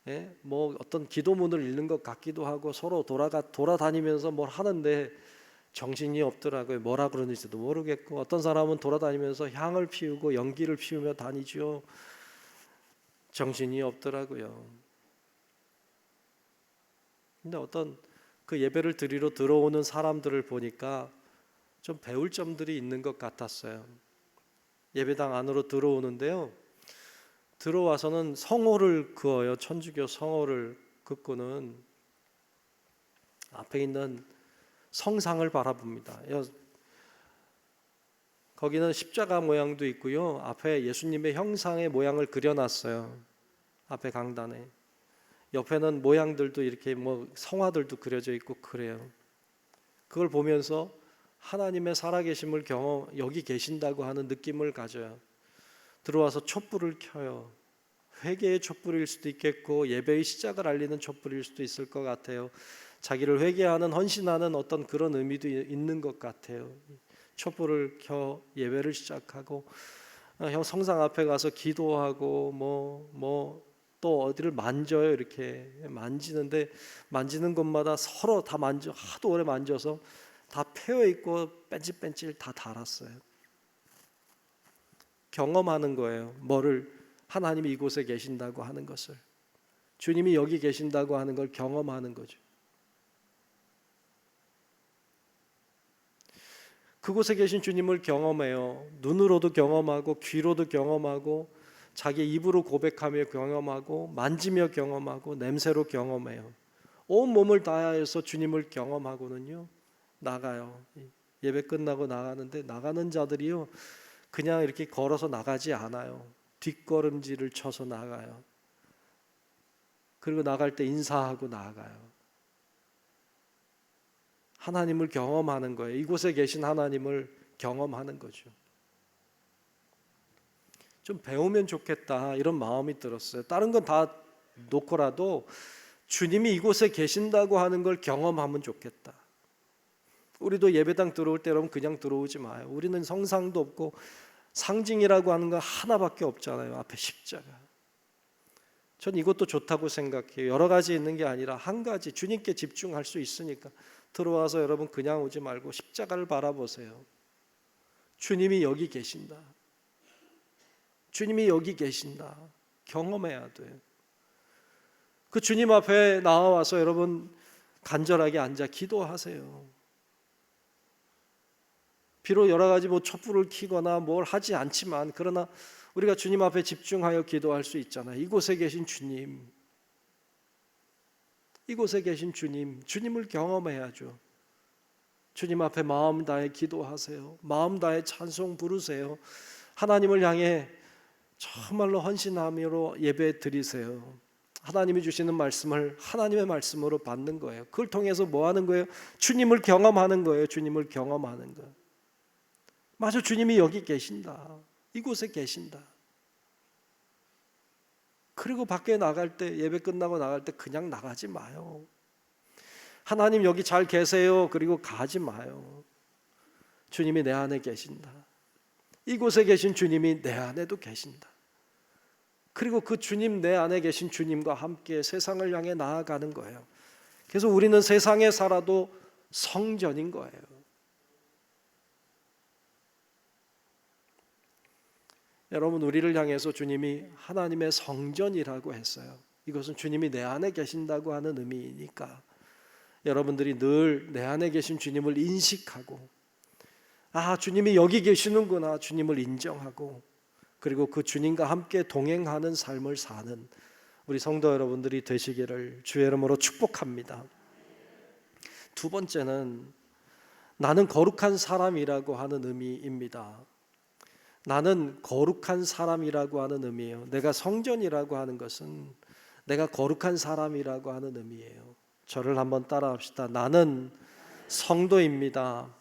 예? 뭐 어떤 기도문을 읽는 것 같기도 하고 서로 돌아다니면서 뭘 하는데 정신이 없더라고요. 뭐라 그러는지도 모르겠고, 어떤 사람은 돌아다니면서 향을 피우고 연기를 피우며 다니죠. 정신이 없더라고요. 근데 어떤 그 예배를 드리러 들어오는 사람들을 보니까 좀 배울 점들이 있는 것 같았어요. 예배당 안으로 들어오는데요, 들어와서는 성호를 그어요. 천주교 성호를 긋고는 앞에 있는 성상을 바라봅니다. 거기는 십자가 모양도 있고요. 앞에 예수님의 형상의 모양을 그려놨어요. 앞에 강단에. 옆에는 모양들도 이렇게 뭐 성화들도 그려져 있고 그래요. 그걸 보면서 하나님의 살아계심을 여기 계신다고 하는 느낌을 가져요. 들어와서 촛불을 켜요. 회개의 촛불일 수도 있겠고 예배의 시작을 알리는 촛불일 수도 있을 것 같아요. 자기를 회개하는 헌신하는 어떤 그런 의미도 있는 것 같아요. 촛불을 켜 예배를 시작하고 성상 앞에 가서 기도하고 뭐 또 어디를 만져요. 이렇게 만지는데 만지는 곳마다 서로 다 하도 오래 만져서 다 패여 있고 뺀질뺀질 다 닳았어요. 경험하는 거예요. 뭐를? 하나님이 이곳에 계신다고 하는 것을, 주님이 여기 계신다고 하는 걸 경험하는 거죠. 그곳에 계신 주님을 경험해요. 눈으로도 경험하고 귀로도 경험하고 자기 입으로 고백하며 경험하고 만지며 경험하고 냄새로 경험해요. 온 몸을 다해서 주님을 경험하고는요 나가요. 예배 끝나고 나가는데 나가는 자들이요 그냥 이렇게 걸어서 나가지 않아요. 뒷걸음질을 쳐서 나가요. 그리고 나갈 때 인사하고 나가요. 하나님을 경험하는 거예요. 이곳에 계신 하나님을 경험하는 거죠. 좀 배우면 좋겠다 이런 마음이 들었어요. 다른 건 다 놓고라도 주님이 이곳에 계신다고 하는 걸 경험하면 좋겠다. 우리도 예배당 들어올 때 여러분 그냥 들어오지 마요. 우리는 성상도 없고 상징이라고 하는 거 하나밖에 없잖아요. 앞에 십자가. 전 이것도 좋다고 생각해요. 여러 가지 있는 게 아니라 한 가지, 주님께 집중할 수 있으니까 들어와서 여러분 그냥 오지 말고 십자가를 바라보세요. 주님이 여기 계신다. 주님이 여기 계신다. 경험해야 돼요. 그 주님 앞에 나와서 여러분 간절하게 앉아 기도하세요. 비록 여러 가지 뭐 촛불을 켜거나 뭘 하지 않지만 그러나 우리가 주님 앞에 집중하여 기도할 수 있잖아요. 이곳에 계신 주님, 이곳에 계신 주님, 주님을 경험해야죠. 주님 앞에 마음 다해 기도하세요. 마음 다해 찬송 부르세요. 하나님을 향해 정말로 헌신함으로 예배 드리세요. 하나님이 주시는 말씀을 하나님의 말씀으로 받는 거예요. 그걸 통해서 뭐 하는 거예요? 주님을 경험하는 거예요. 주님을 경험하는 거. 맞아, 주님이 여기 계신다. 이곳에 계신다. 그리고 밖에 나갈 때, 예배 끝나고 나갈 때 그냥 나가지 마요. 하나님 여기 잘 계세요. 그리고 가지 마요. 주님이 내 안에 계신다. 이곳에 계신 주님이 내 안에도 계신다. 그리고 그 주님, 내 안에 계신 주님과 함께 세상을 향해 나아가는 거예요. 그래서 우리는 세상에 살아도 성전인 거예요. 여러분, 우리를 향해서 주님이 하나님의 성전이라고 했어요. 이것은 주님이 내 안에 계신다고 하는 의미이니까 여러분들이 늘 내 안에 계신 주님을 인식하고, 아, 주님이 여기 계시는구나, 주님을 인정하고, 그리고 그 주님과 함께 동행하는 삶을 사는 우리 성도 여러분들이 되시기를 주의 이름으로 축복합니다. 두 번째는 나는 거룩한 사람이라고 하는 의미입니다. 나는 거룩한 사람이라고 하는 의미예요. 내가 성전이라고 하는 것은 내가 거룩한 사람이라고 하는 의미예요. 저를 한번 따라합시다. 나는 성도입니다.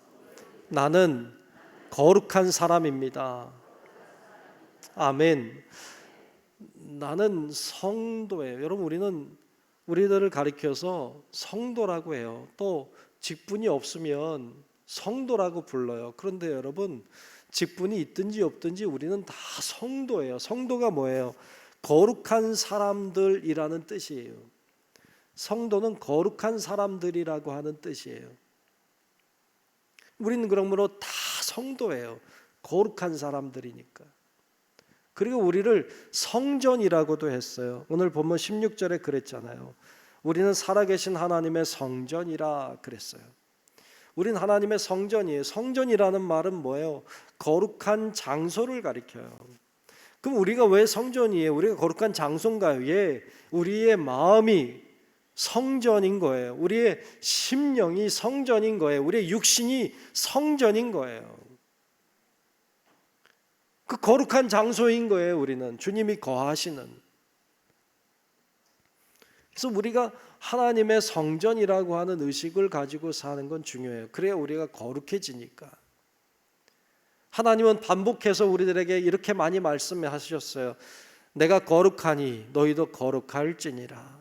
나는 거룩한 사람입니다. 아멘. 나는 성도예요. 여러분, 우리는 우리들을 가리켜서 성도라고 해요. 또 직분이 없으면 성도라고 불러요. 그런데 여러분, 직분이 있든지 없든지 우리는 다 성도예요. 성도가 뭐예요? 거룩한 사람들이라는 뜻이에요. 성도는 거룩한 사람들이라고 하는 뜻이에요. 우리는 그러므로 다 성도예요. 거룩한 사람들이니까. 그리고 우리를 성전이라고도 했어요. 오늘 본문 16절에 그랬잖아요. 우리는 살아계신 하나님의 성전이라 그랬어요. 우리는 하나님의 성전이에요. 성전이라는 말은 뭐예요? 거룩한 장소를 가리켜요. 그럼 우리가 왜 성전이에요? 우리가 거룩한 장소인가요? 예, 우리의 마음이 성전인 거예요. 우리의 심령이 성전인 거예요. 우리의 육신이 성전인 거예요. 그 거룩한 장소인 거예요. 우리는 주님이 거하시는. 그래서 우리가 하나님의 성전이라고 하는 의식을 가지고 사는 건 중요해요. 그래야 우리가 거룩해지니까. 하나님은 반복해서 우리들에게 이렇게 많이 말씀하셨어요. 내가 거룩하니 너희도 거룩할지니라.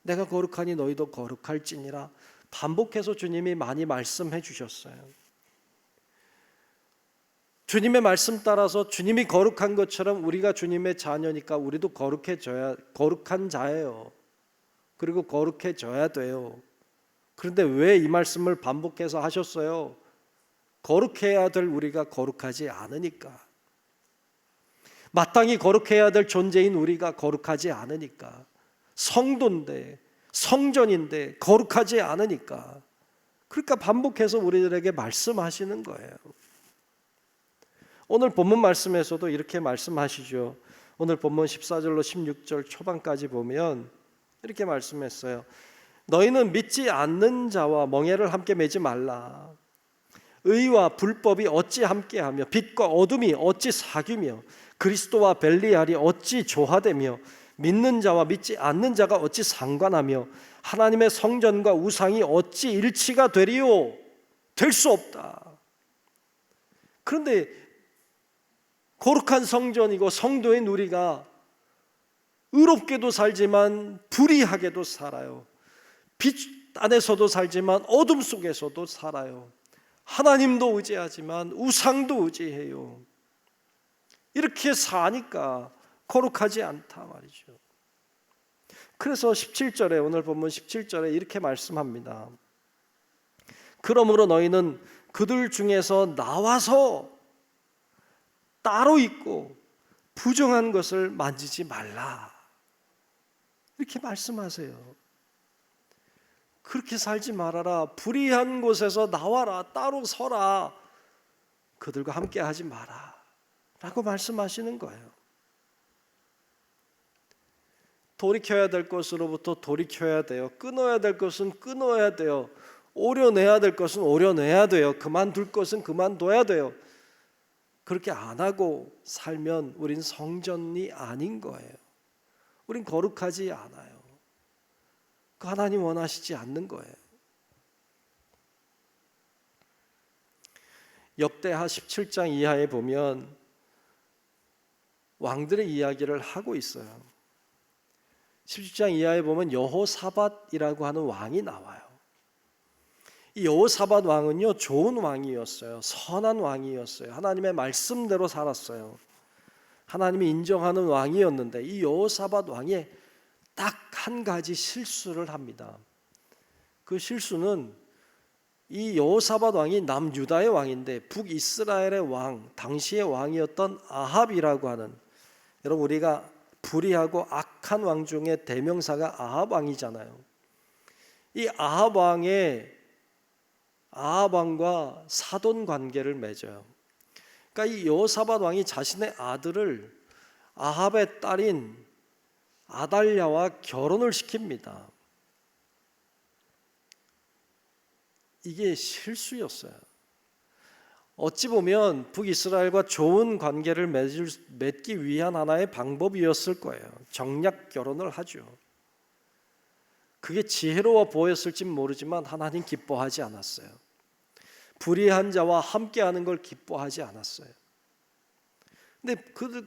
내가 거룩하니 너희도 거룩할지니라. 반복해서 주님이 많이 말씀해 주셨어요. 주님의 말씀 따라서 주님이 거룩한 것처럼 우리가 주님의 자녀니까 우리도 거룩해져야, 거룩한 자예요. 그리고 거룩해져야 돼요. 그런데 왜 이 말씀을 반복해서 하셨어요? 거룩해야 될 우리가 거룩하지 않으니까. 마땅히 거룩해야 될 존재인 우리가 거룩하지 않으니까. 성도인데, 성전인데 거룩하지 않으니까. 그러니까 반복해서 우리들에게 말씀하시는 거예요. 오늘 본문 말씀에서도 이렇게 말씀하시죠. 오늘 본문 14절로 16절 초반까지 보면 이렇게 말씀했어요. 너희는 믿지 않는 자와 멍에를 함께 매지 말라. 의와 불법이 어찌 함께하며 빛과 어둠이 어찌 사귀며 그리스도와 벨리알이 어찌 조화되며 믿는 자와 믿지 않는 자가 어찌 상관하며 하나님의 성전과 우상이 어찌 일치가 되리요? 될 수 없다. 그런데 거룩한 성전이고 성도인 우리가 의롭게도 살지만 불의하게도 살아요. 빛 안에서도 살지만 어둠 속에서도 살아요. 하나님도 의지하지만 우상도 의지해요. 이렇게 사니까 거룩하지 않다 말이죠. 그래서 17절에, 오늘 본문 17절에 이렇게 말씀합니다. 그러므로 너희는 그들 중에서 나와서 따로 있고 부정한 것을 만지지 말라. 이렇게 말씀하세요. 그렇게 살지 말아라. 불의한 곳에서 나와라. 따로 서라. 그들과 함께 하지 마라. 라고 말씀하시는 거예요. 돌이켜야 될 것으로부터 돌이켜야 돼요. 끊어야 될 것은 끊어야 돼요. 오려내야 될 것은 오려내야 돼요. 그만둘 것은 그만둬야 돼요. 그렇게 안 하고 살면 우린 성전이 아닌 거예요. 우린 거룩하지 않아요. 그 하나님 원하시지 않는 거예요. 역대하 17장 이하에 보면 왕들의 이야기를 하고 있어요. 17장 이하에 보면 여호사밧이라고 하는 왕이 나와요. 이 여호사밧 왕은요, 좋은 왕이었어요. 선한 왕이었어요. 하나님의 말씀대로 살았어요. 하나님이 인정하는 왕이었는데 이 여호사밧 왕이 딱 한 가지 실수를 합니다. 그 실수는 이 여호사밧 왕이 남유다의 왕인데 북이스라엘의 왕, 당시의 왕이었던 아합이라고 하는, 여러분 우리가 불의하고 악한 왕 중에 대명사가 아합 왕이잖아요. 이 아합 왕과 사돈 관계를 맺어요. 그러니까 이 여호사밧 왕이 자신의 아들을 아합의 딸인 아달랴와 결혼을 시킵니다. 이게 실수였어요. 어찌 보면 북이스라엘과 좋은 관계를 맺기 위한 하나의 방법이었을 거예요. 정략 결혼을 하죠. 그게 지혜로워 보였을진 모르지만 하나님 기뻐하지 않았어요. 불의한 자와 함께하는 걸 기뻐하지 않았어요. 근데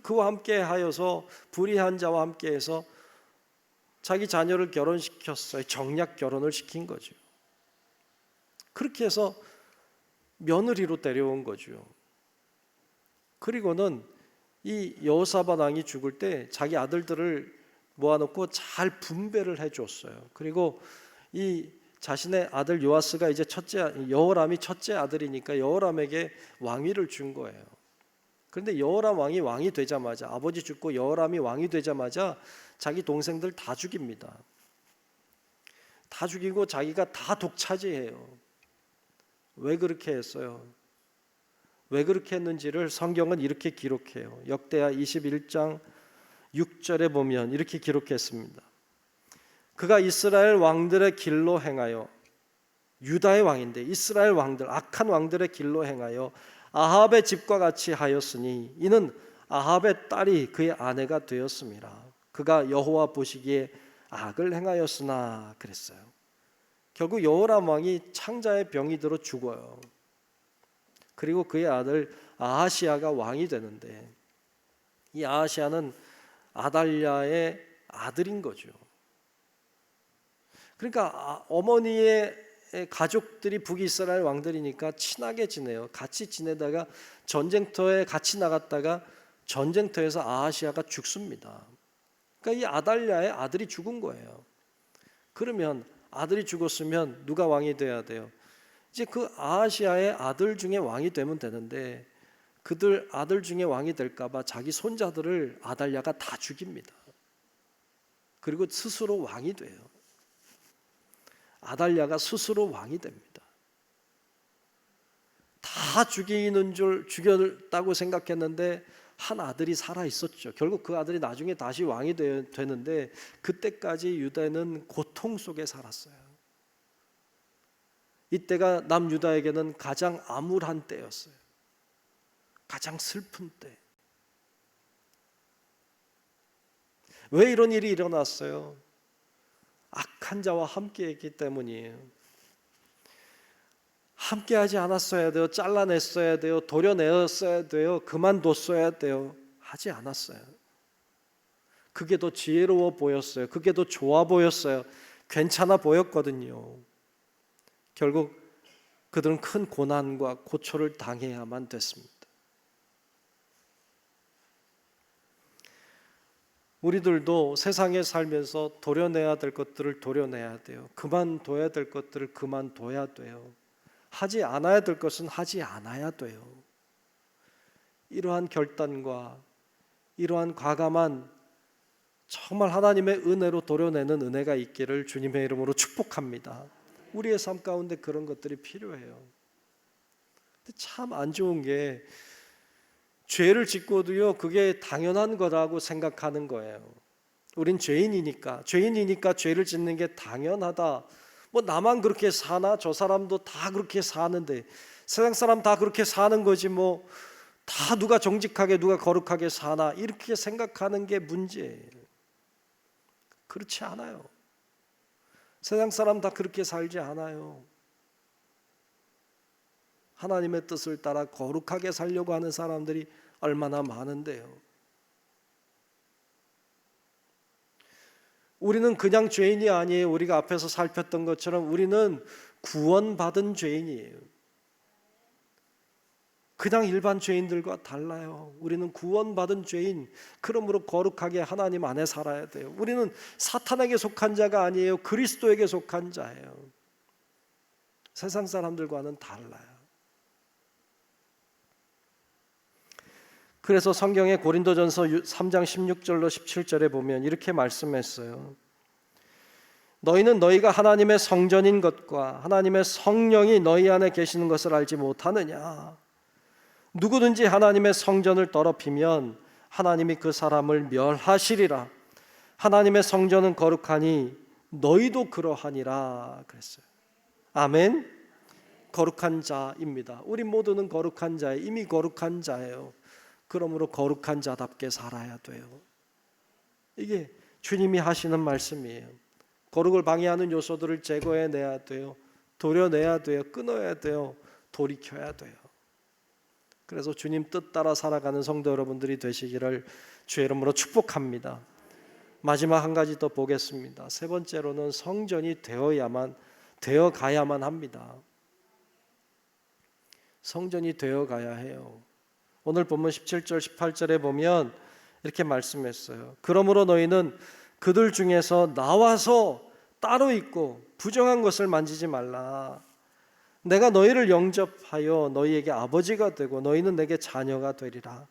그와 함께하여서 불의한 자와 함께해서 자기 자녀를 결혼시켰어요. 정략 결혼을 시킨 거죠. 그렇게 해서 며느리로 데려온 거죠. 그리고는 이 여호사밧 왕이 죽을 때 자기 아들들을 모아놓고 잘 분배를 해줬어요. 그리고 이 자신의 아들 요아스가 이제 여호람이 첫째 아들이니까 여호람에게 왕위를 준 거예요. 그런데 여호람 왕이 왕이 되자마자, 아버지 죽고 여호람이 왕이 되자마자 자기 동생들 다 죽입니다. 다 죽이고 자기가 다 독차지해요. 왜 그렇게 했어요? 왜 그렇게 했는지를 성경은 이렇게 기록해요. 역대하 21장 6절에 보면 이렇게 기록했습니다. 그가 이스라엘 왕들의 길로 행하여, 유다의 왕인데 이스라엘 왕들, 악한 왕들의 길로 행하여 아합의 집과 같이 하였으니 이는 아합의 딸이 그의 아내가 되었음이라. 그가 여호와 보시기에 악을 행하였으나 그랬어요. 결국 여호람 왕이 창자의 병이 들어 죽어요. 그리고 그의 아들 아하시아가 왕이 되는데 이 아하시아는 아달랴의 아들인 거죠. 그러니까 어머니의 가족들이 북이스라엘 왕들이니까 친하게 지내요. 같이 지내다가 전쟁터에 같이 나갔다가 전쟁터에서 아하시아가 죽습니다. 그러니까 이 아달랴의 아들이 죽은 거예요. 그러면 아들이 죽었으면 누가 왕이 돼야 돼요? 이제 그 아하시아의 아들 중에 왕이 되면 되는데 그들 아들 중에 왕이 될까봐 자기 손자들을 아달랴가 다 죽입니다. 그리고 스스로 왕이 돼요. 아달랴가 스스로 왕이 됩니다. 다 죽였다고 생각했는데 한 아들이 살아 있었죠. 결국 그 아들이 나중에 다시 왕이 되는데 그때까지 유다는 고통 속에 살았어요. 이때가 남유다에게는 가장 암울한 때였어요. 가장 슬픈 때. 왜 이런 일이 일어났어요? 악한 자와 함께했기 때문이에요. 함께하지 않았어야 돼요. 잘라냈어야 돼요. 도려내었어야 돼요. 그만뒀어야 돼요. 하지 않았어요. 그게 더 지혜로워 보였어요. 그게 더 좋아 보였어요. 괜찮아 보였거든요. 결국 그들은 큰 고난과 고초를 당해야만 됐습니다. 우리들도 세상에 살면서 도려내야 될 것들을 도려내야 돼요. 그만둬야 될 것들을 그만둬야 돼요. 하지 않아야 될 것은 하지 않아야 돼요. 이러한 결단과 이러한 과감한 정말 하나님의 은혜로 도려내는 은혜가 있기를 주님의 이름으로 축복합니다. 우리의 삶 가운데 그런 것들이 필요해요. 근데 참 안 좋은 게 죄를 짓고도요 그게 당연한 거라고 생각하는 거예요. 우린 죄인이니까 죄를 짓는 게 당연하다. 뭐 나만 그렇게 사나? 저 사람도 다 그렇게 사는데 세상 사람 다 그렇게 사는 거지 뭐 다 누가 정직하게 누가 거룩하게 사나? 이렇게 생각하는 게 문제예요. 그렇지 않아요. 세상 사람 다 그렇게 살지 않아요. 하나님의 뜻을 따라 거룩하게 살려고 하는 사람들이 얼마나 많은데요. 우리는 그냥 죄인이 아니에요. 우리가 앞에서 살폈던 것처럼 우리는 구원받은 죄인이에요. 그냥 일반 죄인들과 달라요. 우리는 구원받은 죄인, 그러므로 거룩하게 하나님 안에 살아야 돼요. 우리는 사탄에게 속한 자가 아니에요. 그리스도에게 속한 자예요. 세상 사람들과는 달라요. 그래서 성경의 고린도전서 3장 16절로 17절에 보면 이렇게 말씀했어요. 너희는 너희가 하나님의 성전인 것과 하나님의 성령이 너희 안에 계시는 것을 알지 못하느냐? 누구든지 하나님의 성전을 더럽히면 하나님이 그 사람을 멸하시리라. 하나님의 성전은 거룩하니 너희도 그러하니라 그랬어요. 아멘. 거룩한 자입니다. 우리 모두는 거룩한 자예요. 이미 거룩한 자예요. 그러므로 거룩한 자답게 살아야 돼요. 이게 주님이 하시는 말씀이에요. 거룩을 방해하는 요소들을 제거해내야 돼요. 도려내야 돼요. 끊어야 돼요. 돌이켜야 돼요. 그래서 주님 뜻 따라 살아가는 성도 여러분들이 되시기를 주의 이름으로 축복합니다. 마지막 한 가지 더 보겠습니다. 세 번째로는 성전이 되어가야만 합니다. 성전이 되어가야 해요. 오늘 본문 17절 18절에 보면 이렇게 말씀했어요. 그러므로 너희는 그들 중에서 나와서 따로 있고 부정한 것을 만지지 말라. 내가 너희를 영접하여 너희에게 아버지가 되고 너희는 내게 자녀가 되리라.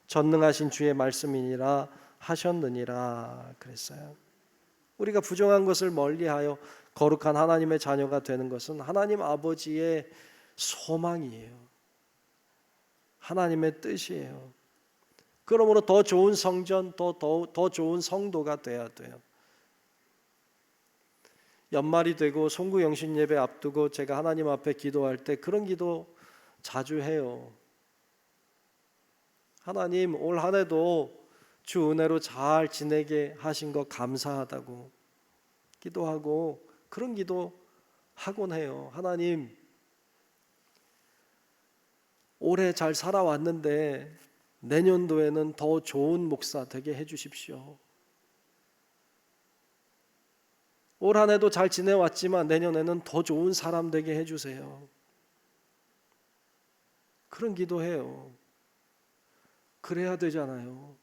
전능하신 주의 말씀이니라 하셨느니라 그랬어요. 우리가 부정한 것을 멀리하여 거룩한 하나님의 자녀가 되는 것은 하나님 아버지의 소망이에요. 하나님의 뜻이에요. 그러므로 더 좋은 성전, 더 좋은 성도가 돼야 돼요. 연말이 되고 송구 영신 예배 앞두고 제가 하나님 앞에 기도할 때 그런 기도 자주 해요. 하나님, 올 한 해도 주 은혜로 잘 지내게 하신 거 감사하다고 기도하고 그런 기도 하곤 해요. 하나님, 올해 잘 살아왔는데 내년도에는 더 좋은 목사 되게 해주십시오. 올 한 해도 잘 지내왔지만 내년에는 더 좋은 사람 되게 해주세요. 그런 기도해요. 그래야 되잖아요.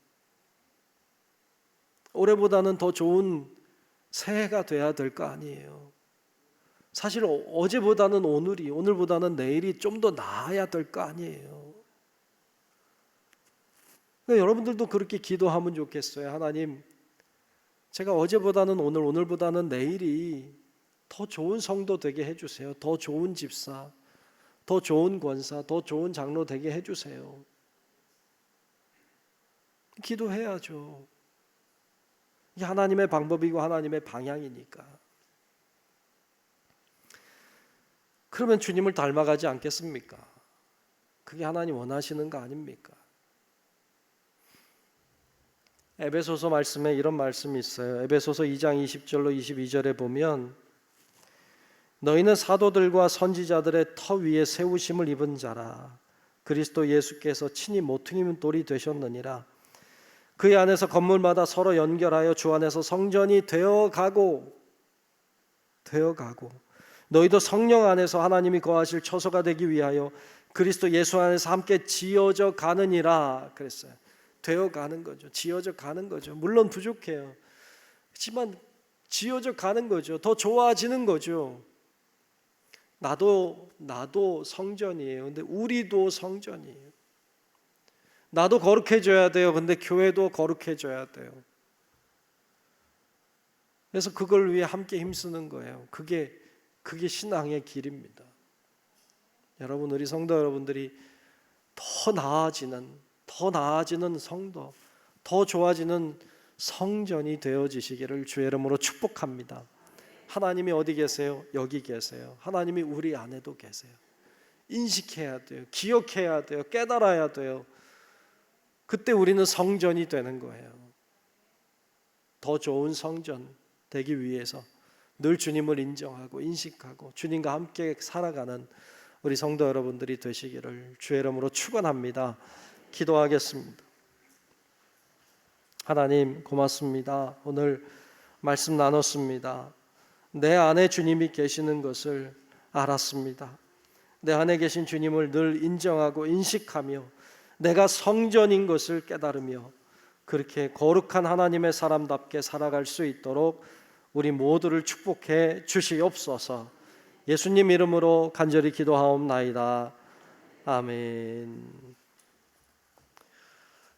올해보다는 더 좋은 새해가 돼야 될 거 아니에요. 사실 어제보다는 오늘보다는 내일이 좀 더 나아야 될 거 아니에요. 그러니까 여러분들도 그렇게 기도하면 좋겠어요. 하나님, 제가 어제보다는 오늘보다는 내일이 더 좋은 성도 되게 해주세요. 더 좋은 집사, 더 좋은 권사, 더 좋은 장로 되게 해주세요. 기도해야죠. 이게 하나님의 방법이고 하나님의 방향이니까. 그러면 주님을 닮아가지 않겠습니까? 그게 하나님 원하시는 거 아닙니까? 에베소서 말씀에 이런 말씀이 있어요. 에베소서 2장 20절로 22절에 보면 너희는 사도들과 선지자들의 터 위에 세우심을 입은 자라. 그리스도 예수께서 친히 모퉁이 돌이 되셨느니라. 그의 안에서 건물마다 서로 연결하여 주 안에서 성전이 되어가고 너희도 성령 안에서 하나님이 거하실 처소가 되기 위하여 그리스도 예수 안에서 함께 지어져 가느니라 그랬어요. 되어가는 거죠. 지어져 가는 거죠. 물론 부족해요. 하지만 지어져 가는 거죠. 더 좋아지는 거죠. 나도 성전이에요. 근데 우리도 성전이에요. 나도 거룩해져야 돼요. 근데 교회도 거룩해져야 돼요. 그래서 그걸 위해 함께 힘쓰는 거예요. 그게 신앙의 길입니다. 여러분, 우리 성도 여러분들이 더 나아지는 성도, 더 좋아지는 성전이 되어지시기를 주의 이름으로 축복합니다. 하나님이 어디 계세요? 여기 계세요. 하나님이 우리 안에도 계세요. 인식해야 돼요. 기억해야 돼요. 깨달아야 돼요. 그때 우리는 성전이 되는 거예요. 더 좋은 성전 되기 위해서 늘 주님을 인정하고 인식하고 주님과 함께 살아가는 우리 성도 여러분들이 되시기를 주의 이름으로 축원합니다. 기도하겠습니다. 하나님 고맙습니다. 오늘 말씀 나눴습니다. 내 안에 주님이 계시는 것을 알았습니다. 내 안에 계신 주님을 늘 인정하고 인식하며 내가 성전인 것을 깨달으며 그렇게 거룩한 하나님의 사람답게 살아갈 수 있도록 우리 모두를 축복해 주시옵소서. 예수님 이름으로 간절히 기도하옵나이다. 아멘.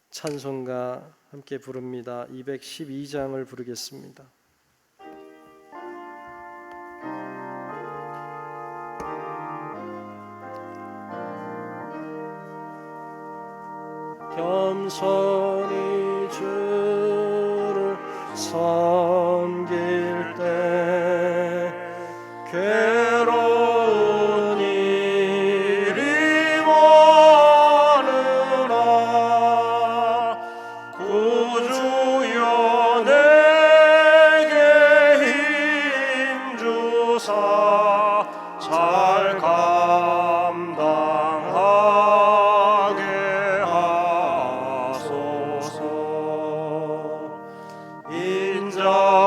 찬송가 함께 부릅니다. 212장을 부르겠습니다. 겸손히 주를 섬길 때 괴로운 일이 많으나 구주여 내게 힘주사 잘 감당하게 하소서. 인자만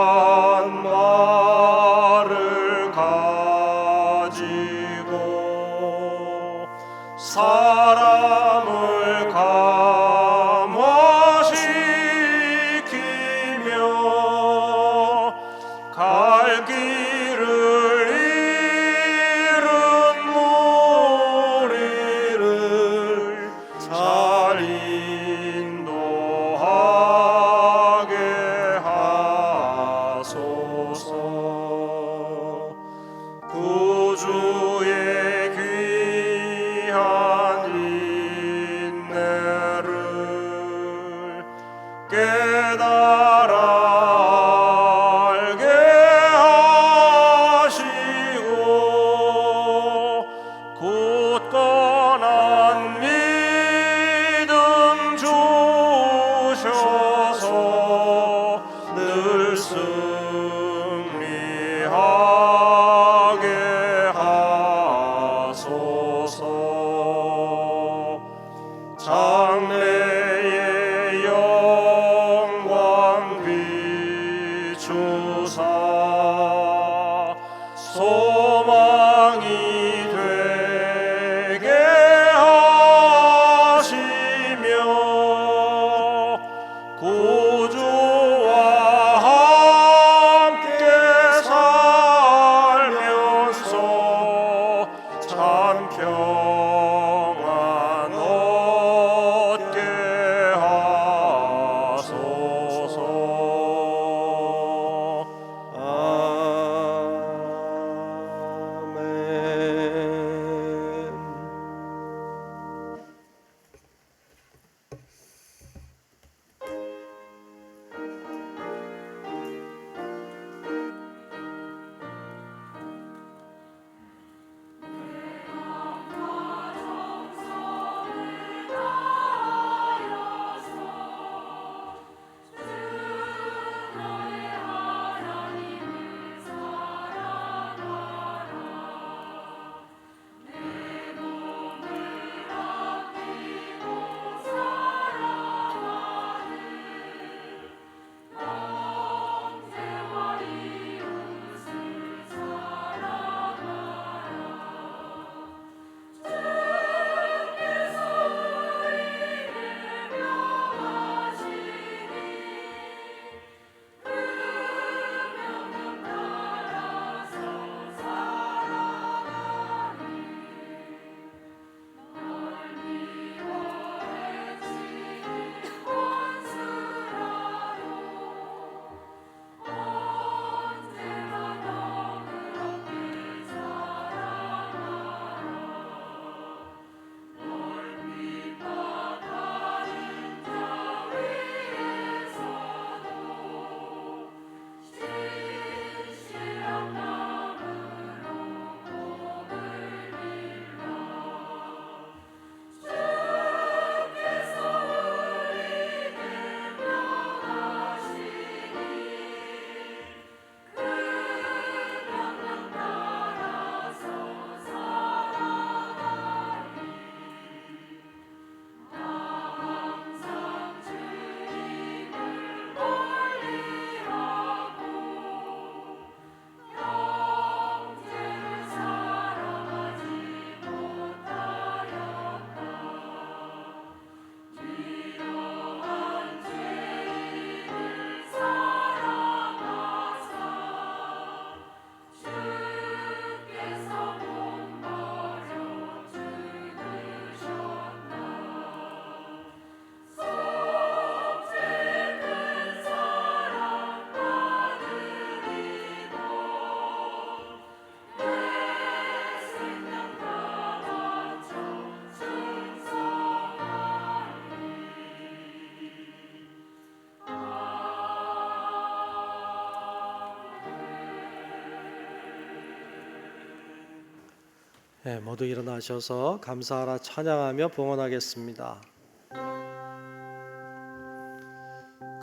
네, 모두 일어나셔서 감사하라 찬양하며 봉헌하겠습니다.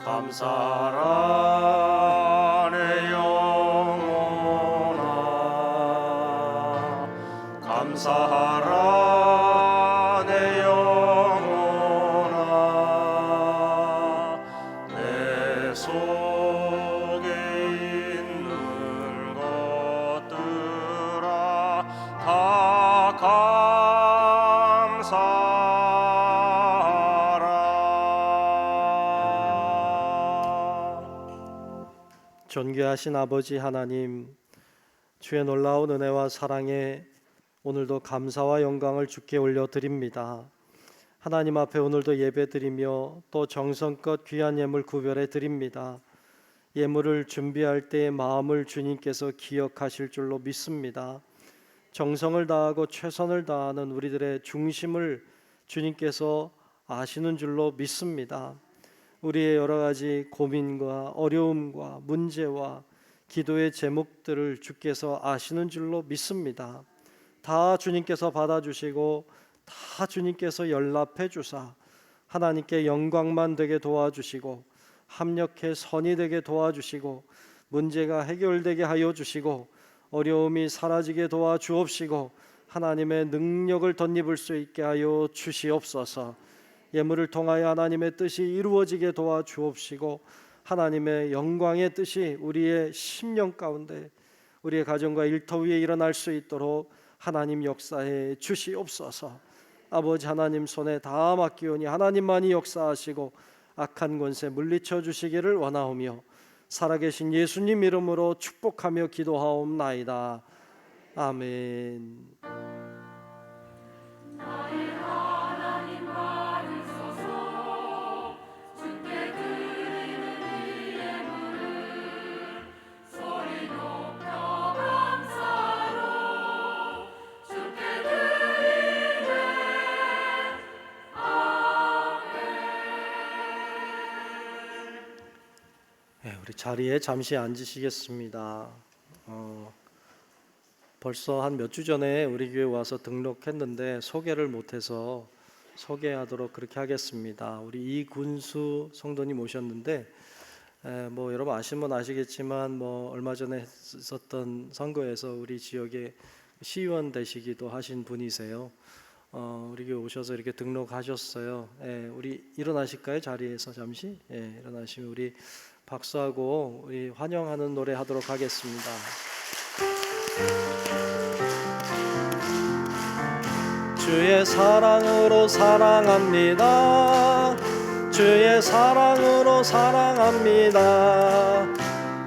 감사하라 내 영혼아, 감사하라 내 영혼아, 내 속에 있는 것들아 다 감사하라. 존귀하신 아버지 하나님, 주의 놀라운 은혜와 사랑에 오늘도 감사와 영광을 주께 올려드립니다. 하나님 앞에 오늘도 예배드리며 또 정성껏 귀한 예물 구별해 드립니다. 예물을 준비할 때의 마음을 주님께서 기억하실 줄로 믿습니다. 정성을 다하고 최선을 다하는 우리들의 중심을 주님께서 아시는 줄로 믿습니다. 우리의 여러 가지 고민과 어려움과 문제와 기도의 제목들을 주께서 아시는 줄로 믿습니다. 다 주님께서 받아주시고 다 주님께서 연락해 주사 하나님께 영광만 되게 도와주시고 합력해 선이 되게 도와주시고 문제가 해결되게 하여 주시고 어려움이 사라지게 도와주옵시고 하나님의 능력을 덧입을 수 있게 하여 주시옵소서. 예물을 통하여 하나님의 뜻이 이루어지게 도와주옵시고 하나님의 영광의 뜻이 우리의 심령 가운데 우리의 가정과 일터 위에 일어날 수 있도록 하나님 역사해 주시옵소서. 아버지 하나님 손에 다 맡기오니 하나님만이 역사하시고 악한 권세 물리쳐 주시기를 원하오며 살아계신 예수님 이름으로 축복하며 기도하옵나이다. 아멘. 우리 자리에 잠시 앉으시겠습니다. 벌써 한 몇 주 전에 우리 교회 와서 등록했는데 소개를 못해서 소개하도록 그렇게 하겠습니다. 우리 이군수 성도님 오셨는데 뭐 여러분 아시면 아시겠지만 뭐 얼마 전에 있었던 선거에서 우리 지역에 시의원 되시기도 하신 분이세요. 우리 교회 오셔서 이렇게 등록하셨어요. 우리 일어나실까요? 자리에서 잠시 일어나시면 우리 박수하고 우리 환영하는 노래 하도록 하겠습니다. 주의 사랑으로 사랑합니다. 주의 사랑으로 사랑합니다.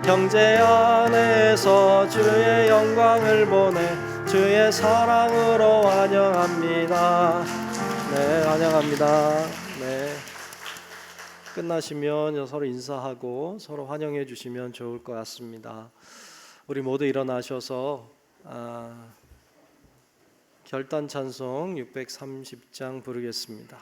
형제 안에서 주의 영광을 보내 주의 사랑으로 환영합니다. 네, 환영합니다. 네. 끝나시면 서로 인사하고 서로 환영해 주시면 좋을 것 같습니다. 우리 모두 일어나셔서 결단 찬송 630장 부르겠습니다.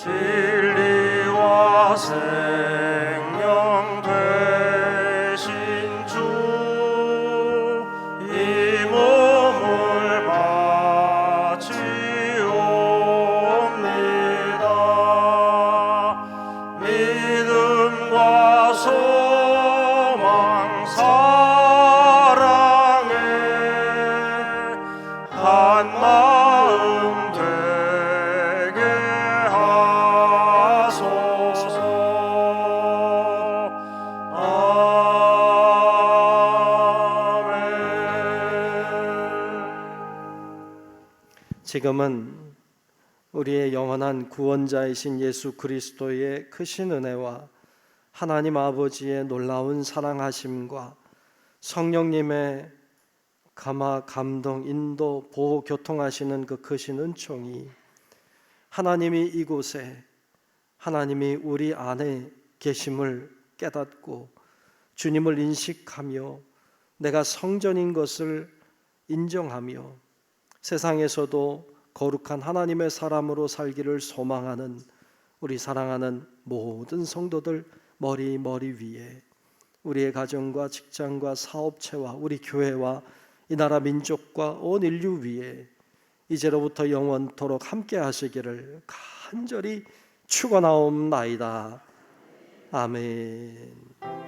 진리와 생명 되신 주, 이 몸을 바치옵니다. 믿음과 소망 사랑에 한 마음 되게 하소서. 지금은 우리의 영원한 구원자이신 예수 그리스도의 크신 은혜와 하나님 아버지의 놀라운 사랑하심과 성령님의 감화, 감동, 인도, 보호, 교통하시는 그 크신 은총이 하나님이 이곳에 하나님이 우리 안에 계심을 깨닫고 주님을 인식하며 내가 성전인 것을 인정하며 세상에서도 거룩한 하나님의 사람으로 살기를 소망하는 우리 사랑하는 모든 성도들 머리 위에, 우리의 가정과 직장과 사업체와 우리 교회와 이 나라 민족과 온 인류 위에 이제로부터 영원토록 함께 하시기를 간절히 축원하옵나이다. 아멘.